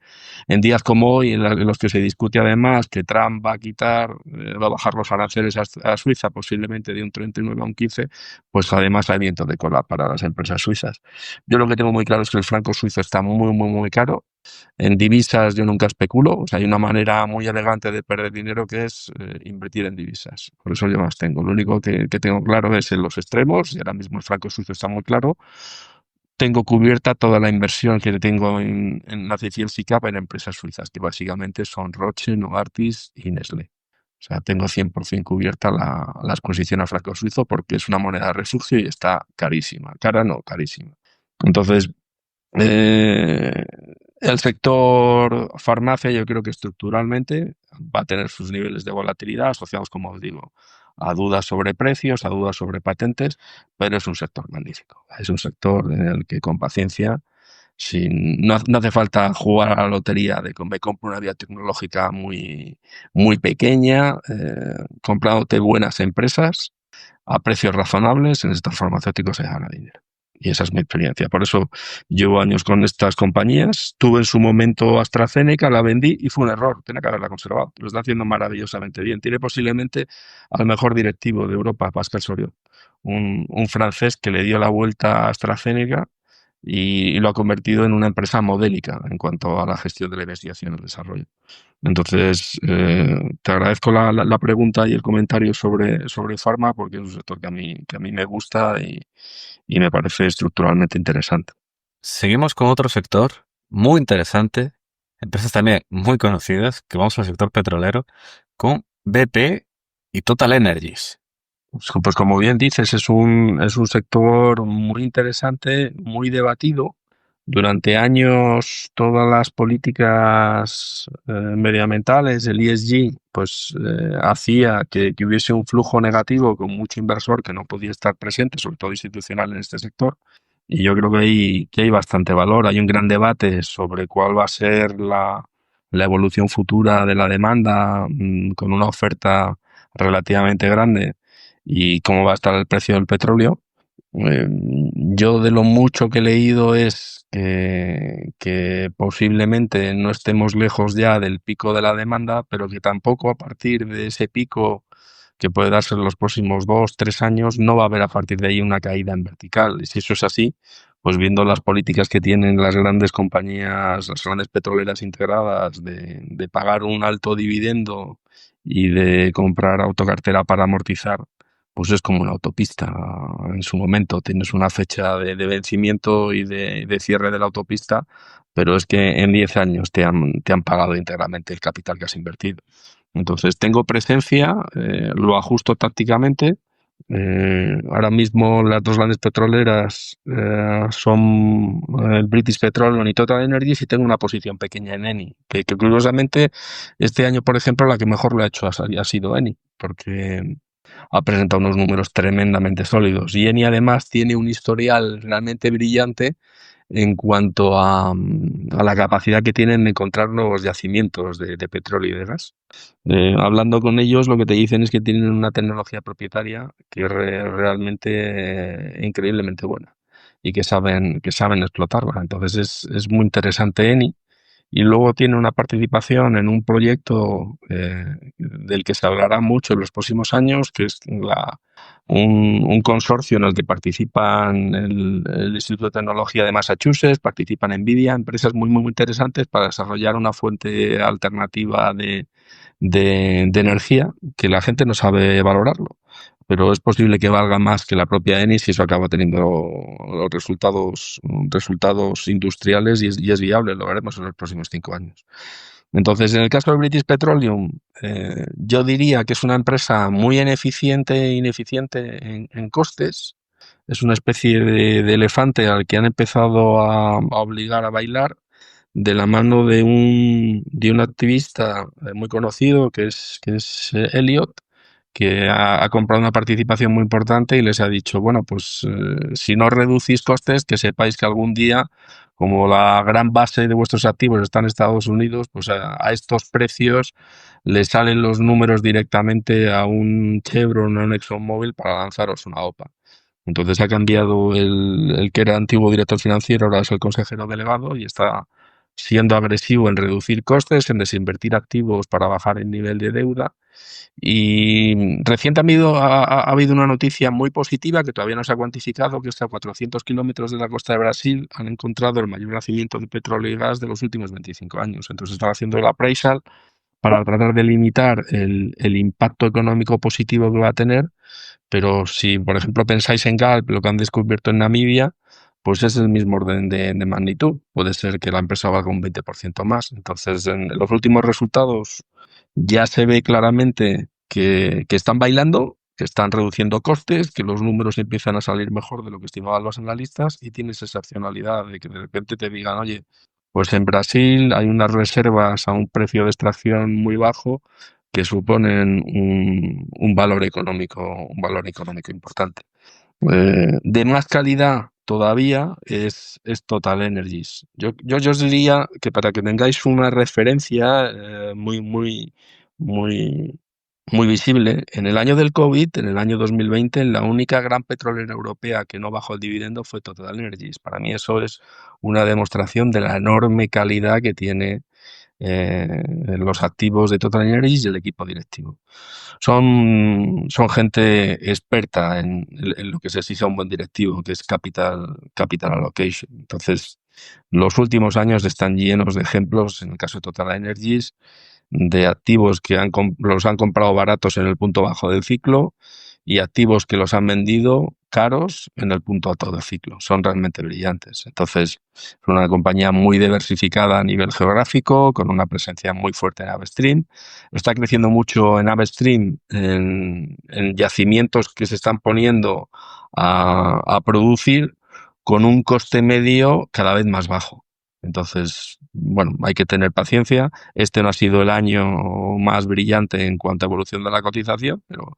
En días como hoy, en los que se discute además que Trump va a bajar los aranceles a Suiza posiblemente de un 39 a un 15, pues además hay viento de cola para las empresas suizas. Yo lo que tengo muy claro es que el franco suizo está muy, muy, muy caro. En divisas yo nunca especulo, o sea, hay una manera muy elegante de perder dinero que es invertir en divisas. Por eso yo más tengo. Lo único que tengo claro es en los extremos, y ahora mismo el franco suizo está muy claro. Tengo cubierta toda la inversión que tengo en la CCL SICAP en empresas suizas, que básicamente son Roche, Novartis y Nestlé. O sea, tengo 100% cubierta la exposición al franco suizo porque es una moneda de refugio y está carísima. Cara no, carísima. Entonces, eh, el sector farmacia yo creo que estructuralmente va a tener sus niveles de volatilidad asociados, como os digo, a dudas sobre precios, a dudas sobre patentes, pero es un sector magnífico. Es un sector en el que con paciencia, no hace falta jugar a la lotería de que me compro una biotecnológica muy, muy pequeña, comprándote buenas empresas a precios razonables, en el sector farmacéutico se gana dinero. Y esa es mi experiencia. Por eso llevo años con estas compañías. Tuve en su momento AstraZeneca, la vendí y fue un error. Tenía que haberla conservado. Lo está haciendo maravillosamente bien. Tiene posiblemente al mejor directivo de Europa, Pascal Soriot, un francés que le dio la vuelta a AstraZeneca y lo ha convertido en una empresa modélica en cuanto a la gestión de la investigación y el desarrollo. Entonces, te agradezco la pregunta y el comentario sobre Pharma porque es un sector que a mí me gusta y me parece estructuralmente interesante. Seguimos con otro sector muy interesante, empresas también muy conocidas, que vamos al sector petrolero, con BP y Total Energies. Pues como bien dices, es un sector muy interesante, muy debatido. Durante años todas las políticas medioambientales, el ESG, pues hacía que hubiese un flujo negativo con mucho inversor que no podía estar presente, sobre todo institucional en este sector. Y yo creo que hay bastante valor. Hay un gran debate sobre cuál va a ser la la evolución futura de la demanda con una oferta relativamente grande y cómo va a estar el precio del petróleo. Yo de lo mucho que he leído es que posiblemente no estemos lejos ya del pico de la demanda, pero que tampoco a partir de ese pico que puede darse en los próximos 2, 3 años, no va a haber a partir de ahí una caída en vertical. Y si eso es así, pues viendo las políticas que tienen las grandes compañías, las grandes petroleras integradas, de pagar un alto dividendo y de comprar autocartera para amortizar, pues es como una autopista. En su momento tienes una fecha de vencimiento y de cierre de la autopista, pero es que en 10 años te han pagado íntegramente el capital que has invertido. Entonces tengo presencia, lo ajusto tácticamente. Ahora mismo las dos grandes petroleras son el British Petroleum y Total Energies, y tengo una posición pequeña en Eni, que curiosamente este año, por ejemplo, la que mejor lo ha hecho ha sido Eni, porque ha presentado unos números tremendamente sólidos. Y Eni además tiene un historial realmente brillante en cuanto a la capacidad que tienen de encontrar nuevos yacimientos de petróleo y de gas. Hablando con ellos, lo que te dicen es que tienen una tecnología propietaria que es realmente increíblemente buena y que saben explotarla. Entonces es muy interesante Eni. Y luego tiene una participación en un proyecto del que se hablará mucho en los próximos años, que es un consorcio en el que participan el Instituto de Tecnología de Massachusetts, participan Nvidia, empresas muy, muy interesantes para desarrollar una fuente alternativa de energía que la gente no sabe valorarlo. Pero es posible que valga más que la propia Eni si eso acaba teniendo los resultados industriales y es viable, lo veremos en los próximos 5 años. Entonces, en el caso de British Petroleum, yo diría que es una empresa muy ineficiente en costes. Es una especie de elefante al que han empezado a obligar a bailar de la mano de un activista muy conocido que es Elliot, que ha comprado una participación muy importante y les ha dicho, bueno, pues si no reducís costes, que sepáis que algún día, como la gran base de vuestros activos está en Estados Unidos, pues a estos precios le salen los números directamente a un Chevron o un ExxonMobil para lanzaros una OPA. Entonces ha cambiado el que era antiguo director financiero, ahora es el consejero delegado y está siendo agresivo en reducir costes, en desinvertir activos para bajar el nivel de deuda. Y recientemente ha habido una noticia muy positiva que todavía no se ha cuantificado, que es que a 400 kilómetros de la costa de Brasil han encontrado el mayor nacimiento de petróleo y gas de los últimos 25 años. Entonces están haciendo el appraisal para tratar de limitar el impacto económico positivo que va a tener. Pero si, por ejemplo, pensáis en Galp, lo que han descubierto en Namibia, pues es el mismo orden de magnitud. Puede ser que la empresa valga un 20% más. Entonces, en los últimos resultados ya se ve claramente que están bailando, que están reduciendo costes, que los números empiezan a salir mejor de lo que estimaban los analistas, y tienes esa excepcionalidad de que de repente te digan, oye, pues en Brasil hay unas reservas a un precio de extracción muy bajo que suponen un valor económico importante. De más calidad todavía es Total Energies. Yo os diría que para que tengáis una referencia muy, muy visible, en el año del COVID, en el año 2020, la única gran petrolera europea que no bajó el dividendo fue Total Energies. Para mí eso es una demostración de la enorme calidad que tiene los activos de Total Energies y el equipo directivo. Son gente experta en lo que se exige a un buen directivo, que es capital allocation. Entonces, los últimos años están llenos de ejemplos, en el caso de Total Energies, de activos que los han comprado baratos en el punto bajo del ciclo y activos que los han vendido caros en el punto alto del ciclo. Son realmente brillantes. Entonces, es una compañía muy diversificada a nivel geográfico, con una presencia muy fuerte en upstream. Está creciendo mucho en upstream, en yacimientos que se están poniendo a producir con un coste medio cada vez más bajo. Entonces, bueno, hay que tener paciencia. Este no ha sido el año más brillante en cuanto a evolución de la cotización, pero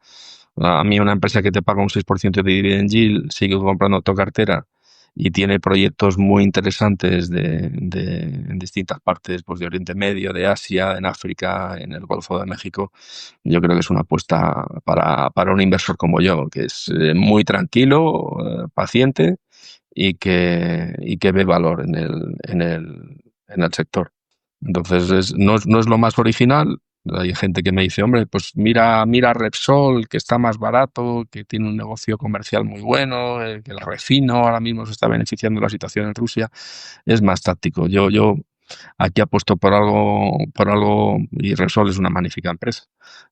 a mí una empresa que te paga un 6% de dividend yield, sigue comprando tu cartera y tiene proyectos muy interesantes en distintas partes, pues de Oriente Medio, de Asia, en África, en el Golfo de México. Yo creo que es una apuesta para un inversor como yo, que es muy tranquilo, paciente y que ve valor en el sector. Entonces, no es lo más original. Hay gente que me dice, hombre, pues mira Repsol, que está más barato, que tiene un negocio comercial muy bueno, que la Refino ahora mismo se está beneficiando de la situación en Rusia. Es más táctico. Yo aquí apuesto por algo, y Repsol es una magnífica empresa.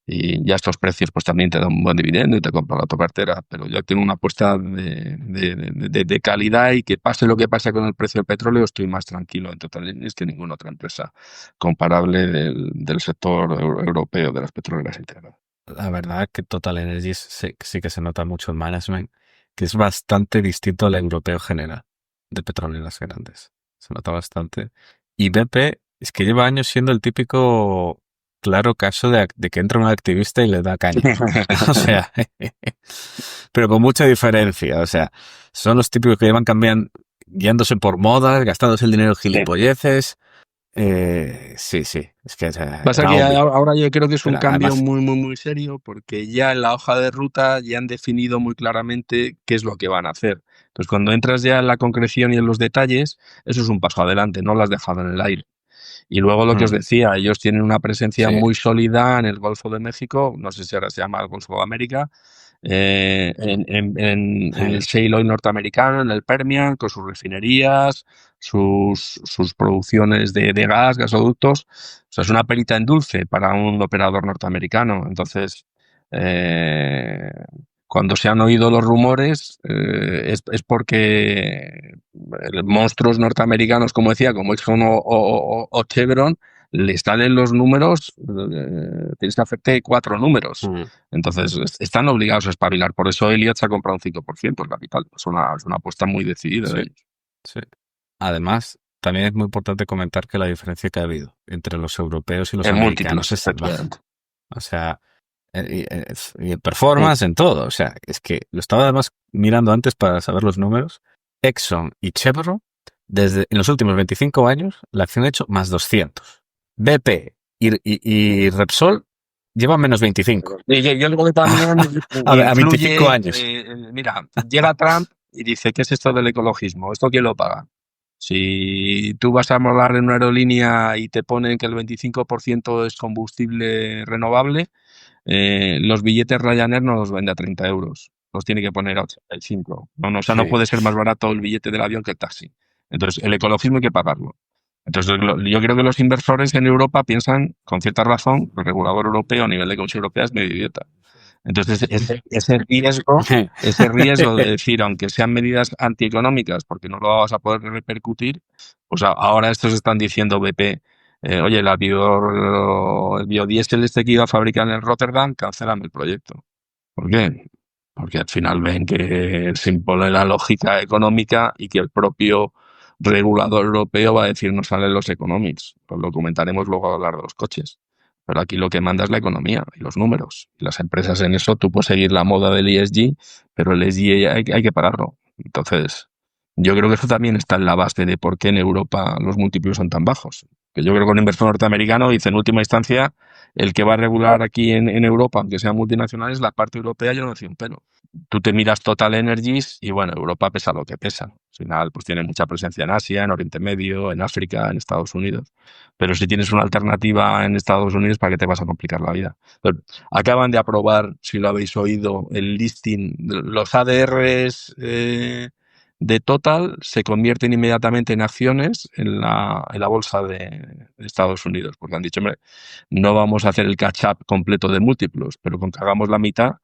Y ya estos precios pues también te dan un buen dividendo y te compras la tu cartera, pero yo tengo una apuesta de calidad, y que pase lo que pase con el precio del petróleo, estoy más tranquilo en TotalEnergies que ninguna otra empresa comparable del sector europeo de las petroleras integradas. La verdad que Total Energies sí que se nota mucho el management, que es bastante distinto al europeo general de petroleras grandes. Se nota bastante. Y BP es que lleva años siendo el típico claro caso de que entra un activista y le da caña. O sea, pero con mucha diferencia. O sea, son los típicos que llevan cambiando, guiándose por modas, gastándose el dinero en gilipolleces. Sí. Es que Pasa que ahora yo creo que es un cambio además, muy serio, porque ya en la hoja de ruta ya han definido muy claramente qué es lo que van a hacer. Entonces, cuando entras ya en la concreción y en los detalles, eso es un paso adelante, no lo has dejado en el aire. Y luego lo que os decía, ellos tienen una presencia sí. muy sólida en el Golfo de México, no sé si ahora se llama el Golfo de América, en el shale oil norteamericano, en el Permian, con sus refinerías, sus producciones de gas, gasoductos. O sea, es una perita en dulce para un operador norteamericano. Entonces, cuando se han oído los rumores, es porque monstruos norteamericanos, como decía, como Exxon o Chevron, le salen los números, tienes que hacerte 4 números. Entonces, están obligados a espabilar. Por eso Elliott se ha comprado un 5% del capital. Es una apuesta muy decidida de ellos. Sí. Además, también es muy importante comentar que la diferencia que ha habido entre los europeos y los En americanos múltiplos, es salvaje. efectivamente. O sea, y en performance, en todo. O sea, es que lo estaba además mirando antes para saber los números. Exxon y Chevron, en los últimos 25 años, la acción ha hecho más 200. BP y Repsol llevan menos 25. Y yo creo que también A 25 años. Mira, llega Trump y dice, ¿qué es esto del ecologismo? ¿Esto quién lo paga? Si tú vas a volar en una aerolínea y te ponen que el 25% es combustible renovable, los billetes Ryanair no los vende a 30 euros, los tiene que poner a 85. O sea, no puede ser más barato el billete del avión que el taxi. Entonces, el ecologismo hay que pagarlo. Entonces, yo creo que los inversores en Europa piensan, con cierta razón, el regulador europeo a nivel de Comisión Europea es medio idiota. Entonces, ese riesgo de decir, aunque sean medidas antieconómicas, porque no lo vas a poder repercutir, pues ahora estos están diciendo BP, oye, el biodiesel este que iba a fabricar en Rotterdam, cancelame el proyecto. ¿Por qué? Porque al final ven que se impone la lógica económica y que el propio regulador europeo va a decir no salen los economics. Pues lo comentaremos luego a hablar de los coches. Pero aquí lo que manda es la economía y los números. Y las empresas en eso, tú puedes seguir la moda del ESG, pero el ESG hay que pagarlo. Entonces, yo creo que eso también está en la base de por qué en Europa los múltiplos son tan bajos. Que yo creo que un inversor norteamericano dice, en última instancia, el que va a regular aquí en Europa, aunque sean multinacionales, la parte europea yo no decía un pelo. Tú te miras Total Energies y bueno, Europa pesa lo que pesa. Al final, pues tiene mucha presencia en Asia, en Oriente Medio, en África, en Estados Unidos. Pero si tienes una alternativa en Estados Unidos, ¿para qué te vas a complicar la vida? Pero acaban de aprobar, si lo habéis oído, el listing, los ADRs de Total se convierten inmediatamente en acciones en la bolsa de Estados Unidos, porque han dicho, hombre, no vamos a hacer el catch-up completo de múltiplos, pero con que hagamos la mitad,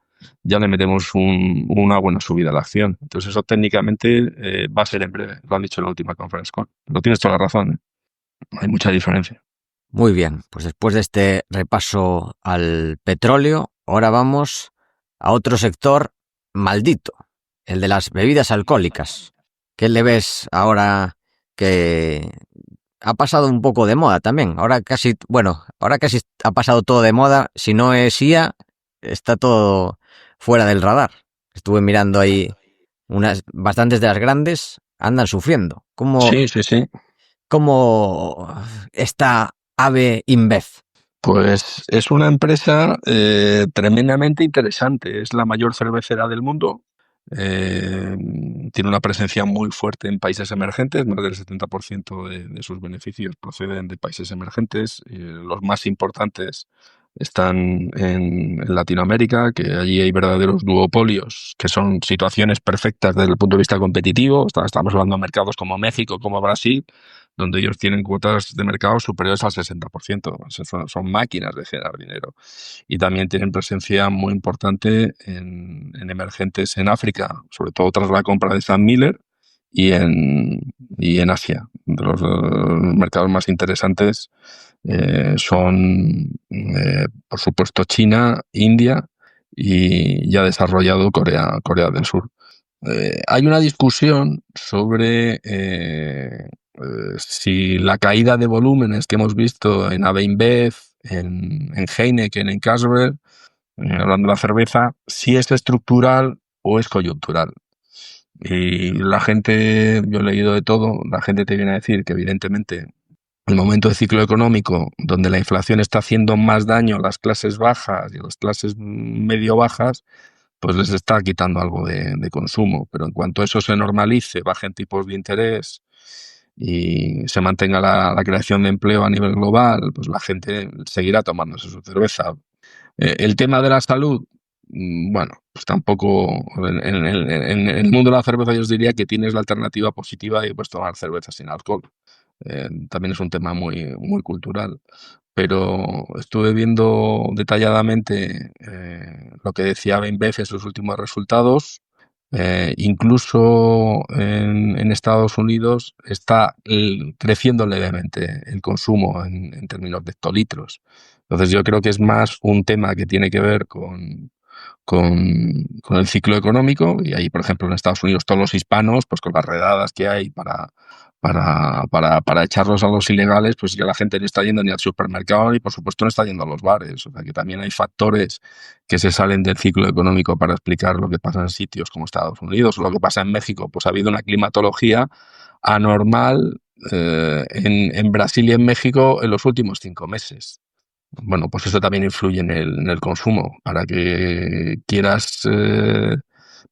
ya le metemos una buena subida a la acción. Entonces eso técnicamente va a ser en breve, lo han dicho en la última conference call. Pero tienes toda la razón, ¿eh? Hay mucha diferencia. Muy bien, pues después de este repaso al petróleo, ahora vamos a otro sector maldito, el de las bebidas alcohólicas. ¿Qué le ves ahora que ha pasado un poco de moda también? Ahora casi ha pasado todo de moda. Si no es IA, está todo fuera del radar. Estuve mirando ahí bastantes de las grandes andan sufriendo. Sí, sí, sí. ¿Cómo está AB InBev? Pues es una empresa tremendamente interesante. Es la mayor cervecera del mundo. Tiene una presencia muy fuerte en países emergentes. Más del 70% de sus beneficios proceden de países emergentes. Los más importantes están en Latinoamérica, que allí hay verdaderos duopolios, que son situaciones perfectas desde el punto de vista competitivo. Estamos hablando de mercados como México, como Brasil, donde ellos tienen cuotas de mercado superiores al 60%. Son máquinas de generar dinero. Y también tienen presencia muy importante en emergentes en África, sobre todo tras la compra de Sam Miller, y en Asia. De los mercados más interesantes son, por supuesto, China, India y ya desarrollado Corea del Sur. Hay una discusión sobre si la caída de volúmenes que hemos visto en AB InBev, en Heineken, en Carlsberg, hablando de la cerveza, si es estructural o es coyuntural. Y la gente, yo he leído de todo, la gente te viene a decir que evidentemente el momento de ciclo económico donde la inflación está haciendo más daño a las clases bajas y a las clases medio bajas, pues les está quitando algo de consumo. Pero en cuanto eso se normalice, bajen tipos de interés y se mantenga la creación de empleo a nivel global, pues la gente seguirá tomándose su cerveza. El tema de la salud, bueno, pues tampoco. En el mundo de la cerveza yo os diría que tienes la alternativa positiva de pues, tomar cerveza sin alcohol. También es un tema muy, muy cultural. Pero estuve viendo detalladamente lo que decía BEINBEV en sus últimos resultados. Incluso en Estados Unidos está creciendo levemente el consumo en términos de hectolitros. Entonces yo creo que es más un tema que tiene que ver con el ciclo económico, y ahí, por ejemplo, en Estados Unidos todos los hispanos, pues con las redadas que hay para echarlos a los ilegales, pues ya la gente no está yendo ni al supermercado y por supuesto no está yendo a los bares. O sea que también hay factores que se salen del ciclo económico para explicar lo que pasa en sitios como Estados Unidos o lo que pasa en México. Pues ha habido una climatología anormal en Brasil y en México en los últimos 5 meses. Bueno, pues eso también influye en el consumo. Para que quieras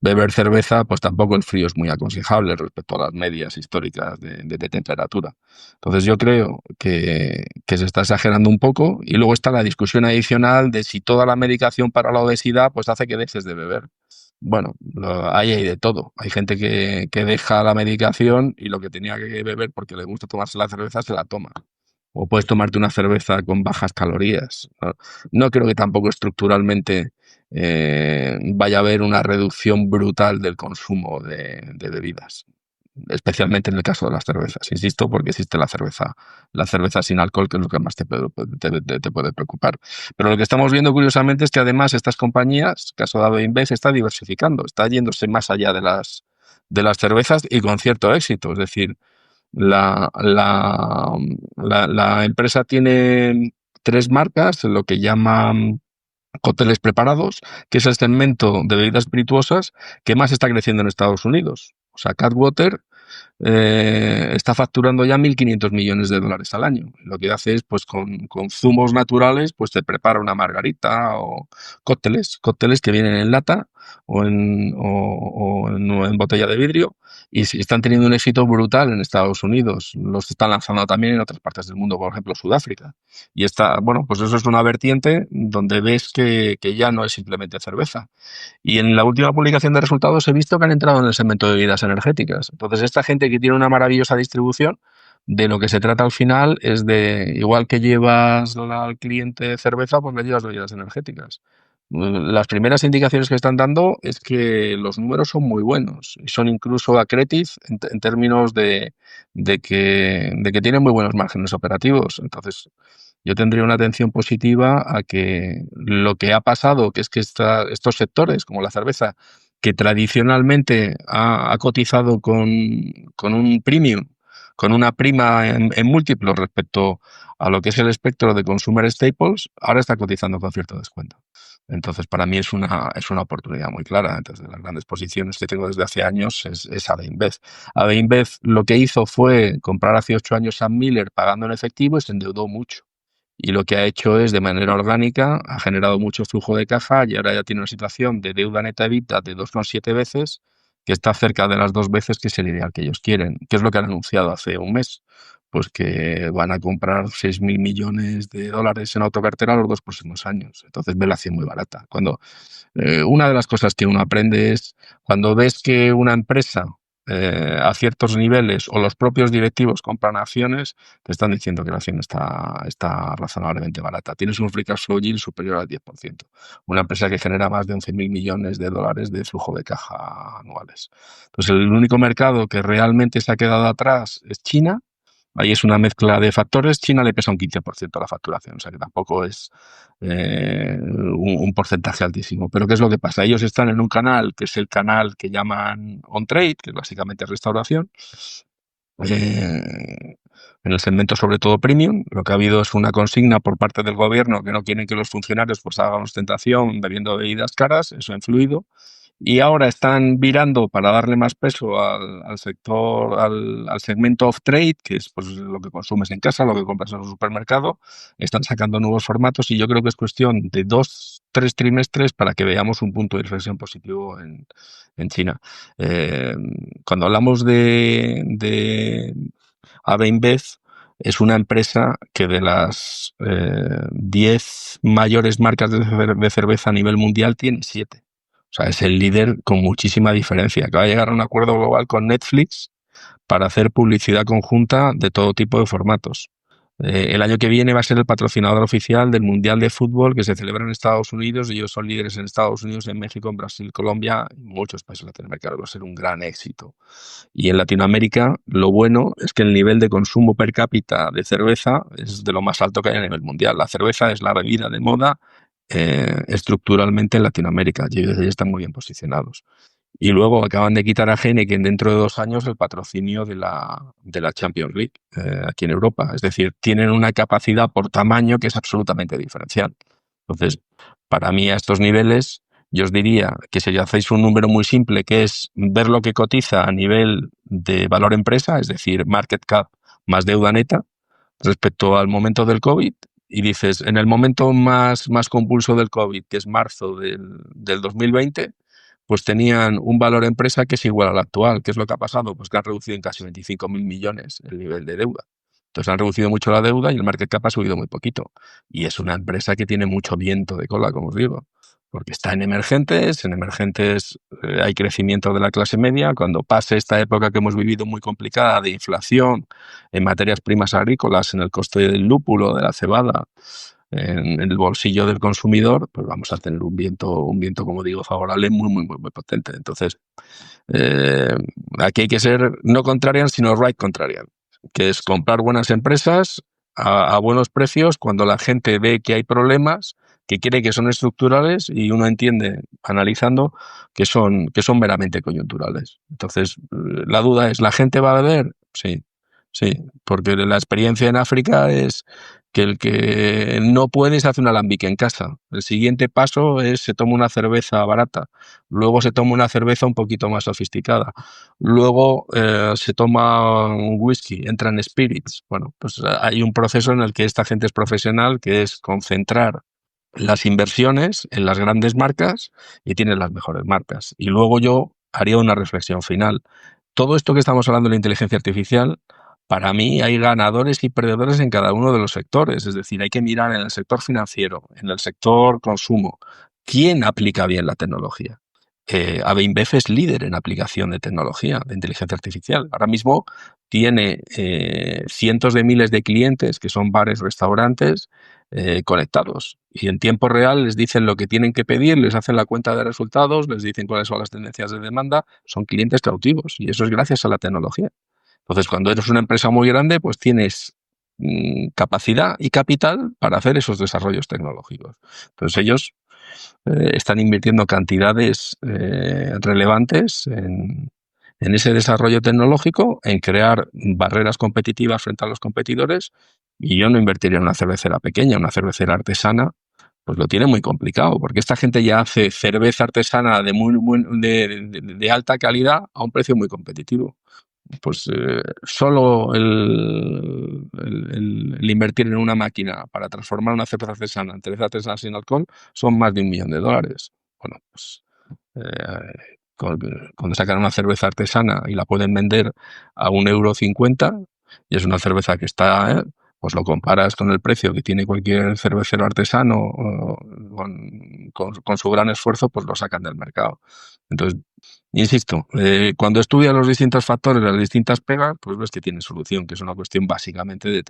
beber cerveza, pues tampoco el frío es muy aconsejable respecto a las medias históricas de temperatura. Entonces yo creo que se está exagerando un poco, y luego está la discusión adicional de si toda la medicación para la obesidad pues hace que dejes de beber. Bueno, ahí hay de todo. Hay gente que deja la medicación y lo que tenía que beber porque le gusta tomarse la cerveza se la toma. O puedes tomarte una cerveza con bajas calorías. No creo que tampoco estructuralmente vaya a haber una reducción brutal del consumo de bebidas, especialmente en el caso de las cervezas. Insisto, porque existe la cerveza sin alcohol, que es lo que más te puede preocupar. Pero lo que estamos viendo, curiosamente, es que además estas compañías, caso de AB InBev, está diversificando, está yéndose más allá de las cervezas y con cierto éxito. Es decir, la empresa tiene 3 marcas, lo que llaman cócteles preparados, que es el segmento de bebidas espirituosas que más está creciendo en Estados Unidos. O sea, Cutwater está facturando ya $1.500 millones al año. Lo que hace es, pues con zumos naturales, pues te prepara una margarita o cócteles que vienen en lata o en botella de vidrio, y están teniendo un éxito brutal en Estados Unidos. Los están lanzando también en otras partes del mundo, por ejemplo, Sudáfrica. Y bueno, pues eso es una vertiente donde ves que ya no es simplemente cerveza. Y en la última publicación de resultados he visto que han entrado en el segmento de bebidas energéticas. Entonces, esta gente que tiene una maravillosa distribución, de lo que se trata al final es de, igual que llevas al cliente cerveza, pues le llevas bebidas energéticas. Las primeras indicaciones que están dando es que los números son muy buenos y son incluso accretive en términos de que tienen muy buenos márgenes operativos. Entonces, yo tendría una atención positiva a que lo que ha pasado, que es que estos sectores, como la cerveza, que tradicionalmente ha cotizado con un premium con una prima en múltiplos respecto a lo que es el espectro de consumer staples, ahora está cotizando con cierto descuento. Entonces, para mí es una oportunidad muy clara. Entonces, de las grandes posiciones que tengo desde hace años es AB InBev. AB InBev lo que hizo fue comprar hace 8 años a Miller pagando en efectivo y se endeudó mucho. Y lo que ha hecho es, de manera orgánica, ha generado mucho flujo de caja y ahora ya tiene una situación de deuda neta EBITDA de 2,7 veces, que está cerca de las 2 veces que es el ideal que ellos quieren. ¿Qué es lo que han anunciado hace un mes? Pues que van a comprar 6.000 millones de dólares en autocartera los 2 próximos años. Entonces ve la acción muy barata. Una de las cosas que uno aprende es cuando ves que una empresa a ciertos niveles o los propios directivos compran acciones, te están diciendo que la acción está razonablemente barata. Tienes un free cash flow yield superior al 10%. Una empresa que genera más de 11.000 millones de dólares de flujo de caja anuales. Entonces, el único mercado que realmente se ha quedado atrás es China. Ahí es una mezcla de factores. China le pesa un 15% a la facturación, o sea que tampoco es un porcentaje altísimo. Pero ¿qué es lo que pasa? Ellos están en un canal que es el canal que llaman on-trade, que es básicamente restauración, en el segmento sobre todo premium. Lo que ha habido es una consigna por parte del gobierno que no quieren que los funcionarios pues hagan ostentación bebiendo bebidas caras, eso ha influido. Y ahora están virando para darle más peso al sector, al segmento off-trade, que es pues lo que consumes en casa, lo que compras en el supermercado. Están sacando nuevos formatos y yo creo que es cuestión de 2, 3 trimestres para que veamos un punto de inflexión positivo en China. Cuando hablamos de AB InBev, es una empresa que de las 10 mayores marcas de cerveza a nivel mundial tiene 7. O sea, es el líder con muchísima diferencia. Acaba de llegar a un acuerdo global con Netflix para hacer publicidad conjunta de todo tipo de formatos. El año que viene va a ser el patrocinador oficial del Mundial de Fútbol que se celebra en Estados Unidos. Ellos son líderes en Estados Unidos, en México, en Brasil, Colombia y muchos países latinoamericanos. Va a ser un gran éxito. Y en Latinoamérica, lo bueno es que el nivel de consumo per cápita de cerveza es de lo más alto que hay a nivel mundial. La cerveza es la bebida de moda estructuralmente en Latinoamérica y ellos están muy bien posicionados. Y luego acaban de quitar a Heineken dentro de 2 años el patrocinio de la Champions League aquí en Europa. Es decir, tienen una capacidad por tamaño que es absolutamente diferencial. Entonces, para mí a estos niveles, yo os diría que si hacéis un número muy simple, que es ver lo que cotiza a nivel de valor empresa, es decir, market cap más deuda neta, respecto al momento del COVID, y dices, en el momento más compulso del COVID, que es marzo del 2020, pues tenían un valor empresa que es igual al actual. ¿Qué es lo que ha pasado? Pues que han reducido en casi 25.000 millones el nivel de deuda. Entonces han reducido mucho la deuda y el market cap ha subido muy poquito. Y es una empresa que tiene mucho viento de cola, como os digo, porque está en emergentes hay crecimiento de la clase media. Cuando pase esta época que hemos vivido muy complicada de inflación en materias primas agrícolas, en el coste del lúpulo, de la cebada, en el bolsillo del consumidor, pues vamos a tener un viento, como digo, favorable muy potente. Entonces, aquí hay que ser no contrarian, sino right contrarian, que es comprar buenas empresas a buenos precios cuando la gente ve que hay problemas, que cree que son estructurales y uno entiende, analizando, que son meramente coyunturales. Entonces, la duda es, ¿la gente va a beber? Sí, porque la experiencia en África es que el que no puede se hace un alambique en casa. El siguiente paso es se toma una cerveza barata, luego se toma una cerveza un poquito más sofisticada, luego se toma un whisky, entra en spirits. Bueno, pues hay un proceso en el que esta gente es profesional, que es concentrar las inversiones en las grandes marcas y tienen las mejores marcas. Y luego yo haría una reflexión final. Todo esto que estamos hablando de la inteligencia artificial, para mí hay ganadores y perdedores en cada uno de los sectores. Es decir, hay que mirar en el sector financiero, en el sector consumo, quién aplica bien la tecnología. AB InBev es líder en aplicación de tecnología, de inteligencia artificial. Ahora mismo tiene cientos de miles de clientes que son bares, restaurantes conectados. Y en tiempo real les dicen lo que tienen que pedir, les hacen la cuenta de resultados, les dicen cuáles son las tendencias de demanda. Son clientes cautivos y eso es gracias a la tecnología. Entonces, cuando eres una empresa muy grande, pues tienes capacidad y capital para hacer esos desarrollos tecnológicos. Entonces, ellos están invirtiendo cantidades relevantes en ese desarrollo tecnológico, en crear barreras competitivas frente a los competidores, y yo no invertiría en una cervecera pequeña, una cervecera artesana, pues lo tiene muy complicado, porque esta gente ya hace cerveza artesana de alta calidad a un precio muy competitivo. Pues solo el invertir en una máquina para transformar una cerveza artesana en cerveza artesana sin alcohol son más de $1.000.000. Bueno, pues cuando sacan una cerveza artesana y la pueden vender a €1,50 y es una cerveza que está, pues lo comparas con el precio que tiene cualquier cervecero artesano con su gran esfuerzo, pues lo sacan del mercado. Entonces, insisto, cuando estudias los distintos factores, las distintas pegas, pues ves que tiene solución, que es una cuestión básicamente de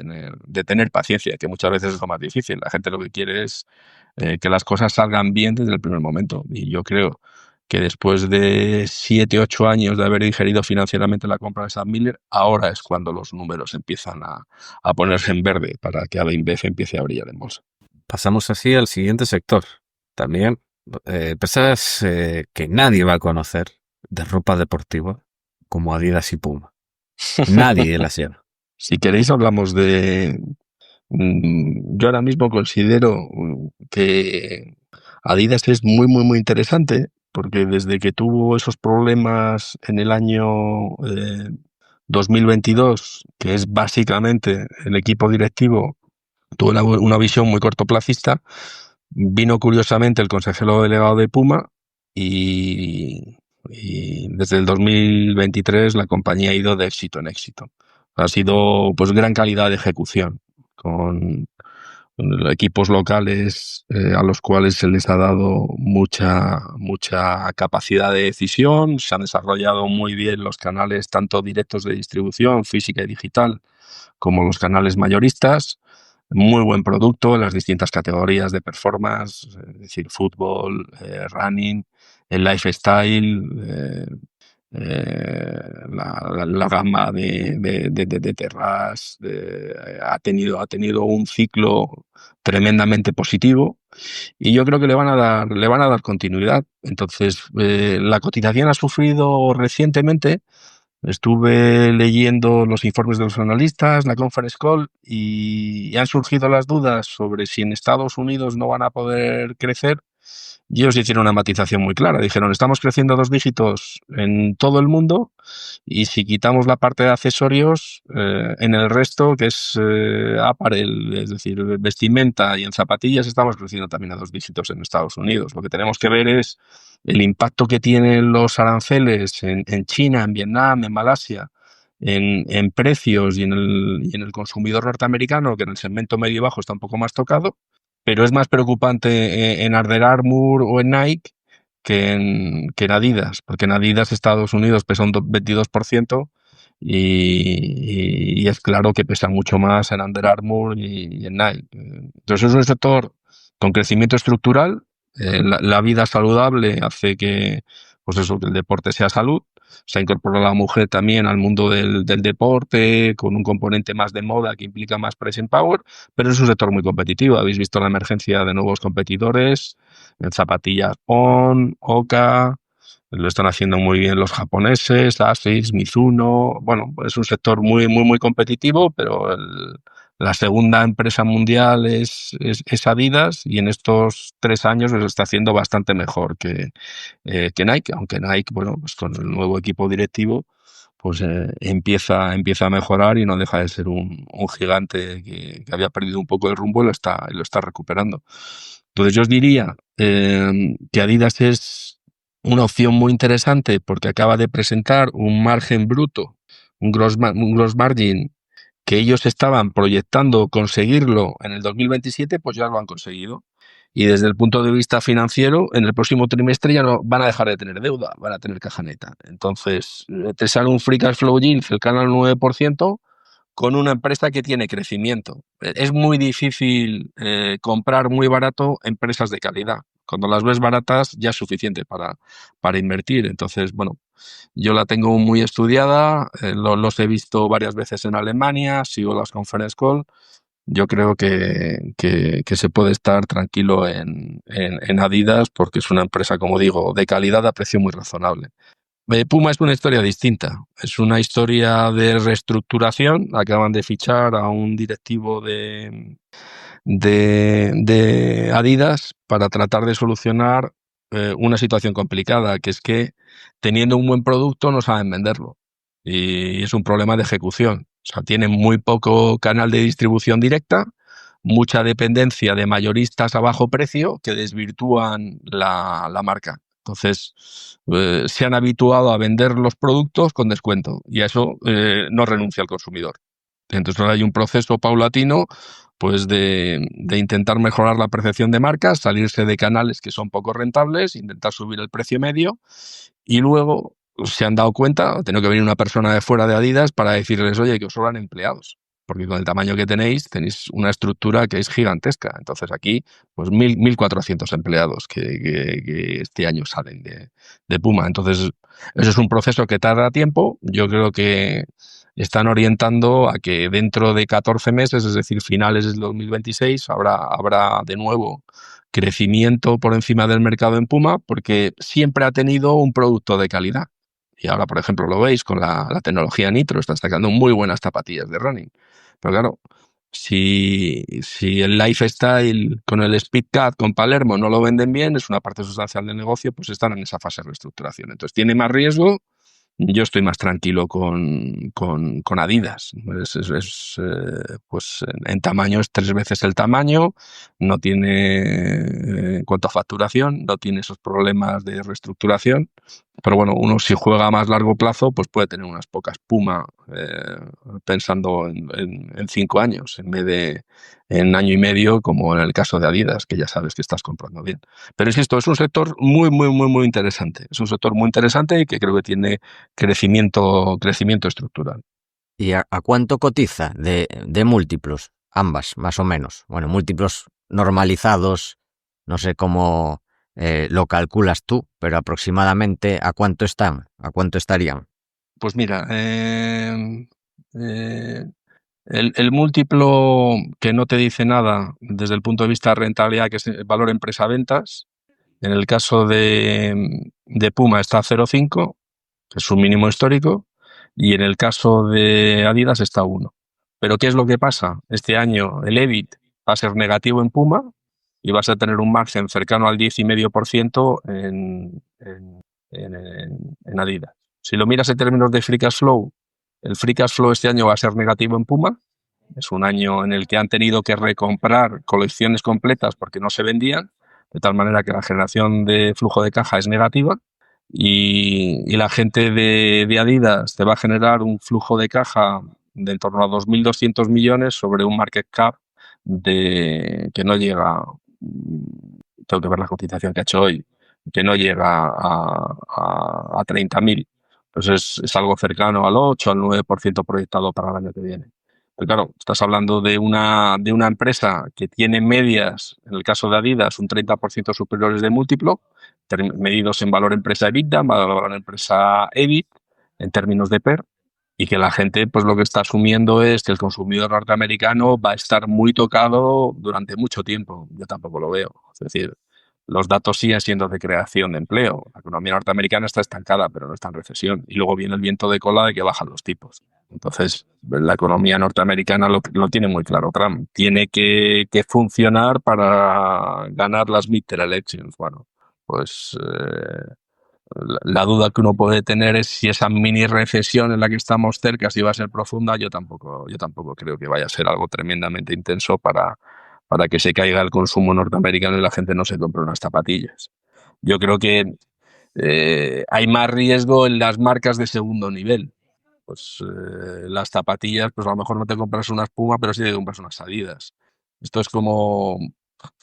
tener paciencia, que muchas veces es lo más difícil. La gente lo que quiere es que las cosas salgan bien desde el primer momento. Y yo creo que después de 7, 8 años de haber digerido financieramente la compra de Sam Miller, ahora es cuando los números empiezan a ponerse en verde para que InBev empiece a brillar en bolsa. Pasamos así al siguiente sector. También empresas que nadie va a conocer de ropa deportiva, como Adidas y Puma. Nadie las lleva. Si queréis hablamos de... Yo ahora mismo considero que Adidas es muy, muy, muy interesante, porque desde que tuvo esos problemas en el año 2022, que es básicamente el equipo directivo tuvo una visión muy cortoplacista, vino curiosamente el consejero delegado de Puma y desde el 2023 la compañía ha ido de éxito en éxito. Ha sido pues gran calidad de ejecución con equipos locales a los cuales se les ha dado mucha capacidad de decisión, se han desarrollado muy bien los canales tanto directos de distribución física y digital como los canales mayoristas, muy buen producto en las distintas categorías de performance, es decir, fútbol, running, el lifestyle, la gama de Terras ha tenido un ciclo tremendamente positivo y yo creo que le van a dar continuidad. Entonces, la cotización ha sufrido recientemente. Estuve leyendo los informes de los analistas, la conference call, y han surgido las dudas sobre si en Estados Unidos no van a poder crecer. Y ellos hicieron una matización muy clara. Dijeron, estamos creciendo a 2 dígitos en todo el mundo y si quitamos la parte de accesorios, en el resto, que es apparel, es decir, vestimenta y en zapatillas, estamos creciendo también a 2 dígitos en Estados Unidos. Lo que tenemos que ver es el impacto que tienen los aranceles en China, en Vietnam, en Malasia, en precios y en el consumidor norteamericano, que en el segmento medio y bajo está un poco más tocado, pero es más preocupante en Under Armour o en Nike que en Adidas, porque en Adidas Estados Unidos pesa un 22% y es claro que pesa mucho más en Under Armour y en Nike. Entonces es un sector con crecimiento estructural, la vida saludable hace que, pues eso, que el deporte sea salud. Se ha incorporado la mujer también al mundo del deporte con un componente más de moda que implica más pricing power, pero es un sector muy competitivo. Habéis visto la emergencia de nuevos competidores en zapatillas On, Oka, lo están haciendo muy bien los japoneses, Asics, Mizuno. Bueno, es un sector muy, muy, muy competitivo, pero la segunda empresa mundial es Adidas y en estos 3 años lo está haciendo bastante mejor que Nike, aunque Nike, bueno, pues con el nuevo equipo directivo, pues empieza a mejorar y no deja de ser un gigante que había perdido un poco el rumbo y lo está recuperando. Entonces yo os diría que Adidas es una opción muy interesante porque acaba de presentar un margen bruto, un gross margin que ellos estaban proyectando conseguirlo en el 2027, pues ya lo han conseguido. Y desde el punto de vista financiero, en el próximo trimestre ya no van a dejar de tener deuda, van a tener caja neta. Entonces, te sale un free cash flow yield cercano al 9% con una empresa que tiene crecimiento. Es muy difícil comprar muy barato empresas de calidad. Cuando las ves baratas ya es suficiente para invertir. Entonces, bueno, yo la tengo muy estudiada, los he visto varias veces en Alemania, sigo las conference call. Yo creo que se puede estar tranquilo en Adidas porque es una empresa, como digo, de calidad a precio muy razonable. Puma es una historia distinta. Es una historia de reestructuración. Acaban de fichar a un directivo de Adidas para tratar de solucionar una situación complicada, que es que teniendo un buen producto no saben venderlo. Y es un problema de ejecución. O sea, tienen muy poco canal de distribución directa, mucha dependencia de mayoristas a bajo precio que desvirtúan la marca. Entonces, se han habituado a vender los productos con descuento y a eso no renuncia el consumidor. Entonces, ahora hay un proceso paulatino pues de intentar mejorar la percepción de marcas, salirse de canales que son poco rentables, intentar subir el precio medio y luego se han dado cuenta, ha tenido que venir una persona de fuera de Adidas para decirles, oye, que os sobran empleados, porque con el tamaño que tenéis una estructura que es gigantesca. Entonces aquí, pues 1.400 empleados que este año salen de Puma. Entonces, eso es un proceso que tarda tiempo. Yo creo que están orientando a que dentro de 14 meses, es decir, finales del 2026, habrá de nuevo crecimiento por encima del mercado en Puma, porque siempre ha tenido un producto de calidad. Y ahora, por ejemplo, lo veis con la tecnología Nitro, está sacando muy buenas zapatillas de running. Pero claro, si el lifestyle con el Speedcat, con Palermo, no lo venden bien, es una parte sustancial del negocio, pues están en esa fase de reestructuración. Entonces tiene más riesgo. Yo estoy más tranquilo con Adidas. Pues en tamaño es 3 veces el tamaño, no tiene, en cuanto a facturación, no tiene esos problemas de reestructuración. Pero bueno, uno si juega a más largo plazo, pues puede tener unas pocas Puma pensando en 5 años, en vez de en año y medio, como en el caso de Adidas, que ya sabes que estás comprando bien. Pero insisto, es un sector muy, muy, muy, muy interesante. Es un sector muy interesante y que creo que tiene crecimiento estructural. ¿Y a cuánto cotiza de múltiplos? Ambas, más o menos. Bueno, múltiplos normalizados, no sé cómo lo calculas tú, pero aproximadamente ¿a cuánto están? ¿A cuánto estarían? Pues mira, el múltiplo que no te dice nada desde el punto de vista de rentabilidad, que es el valor empresa-ventas, en el caso de Puma está a 0,5, que es su mínimo histórico, y en el caso de Adidas está a 1. Pero ¿qué es lo que pasa? Este año el EBIT va a ser negativo en Puma y vas a tener un margen cercano al 10,5% en Adidas. Si lo miras en términos de free cash flow, el free cash flow este año va a ser negativo en Puma. Es un año en el que han tenido que recomprar colecciones completas porque no se vendían, de tal manera que la generación de flujo de caja es negativa y la gente de Adidas te va a generar un flujo de caja de en torno a 2.200 millones sobre un market cap que no llega, tengo que ver la cotización que ha hecho hoy, que no llega a 30.000. Entonces es algo cercano al 8, al 9% proyectado para el año que viene. Pero claro, estás hablando de una empresa que tiene medias, en el caso de Adidas, un 30% superiores de múltiplo, medidos en valor empresa EBITDA, valor empresa EBIT, en términos de PER, y que la gente, pues lo que está asumiendo es que el consumidor norteamericano va a estar muy tocado durante mucho tiempo. Yo tampoco lo veo. Es decir, los datos siguen siendo de creación de empleo. La economía norteamericana está estancada, pero no está en recesión. Y luego viene el viento de cola de que bajan los tipos. Entonces, la economía norteamericana lo tiene muy claro. Trump tiene que funcionar para ganar las midterm elections. Bueno, pues la duda que uno puede tener es si esa mini recesión en la que estamos cerca, si va a ser profunda. Yo tampoco creo que vaya a ser algo tremendamente intenso para que se caiga el consumo norteamericano y la gente no se compre unas zapatillas. Yo creo que hay más riesgo en las marcas de segundo nivel. Pues las zapatillas, pues a lo mejor no te compras unas Puma, pero sí te compras unas Adidas. Esto es como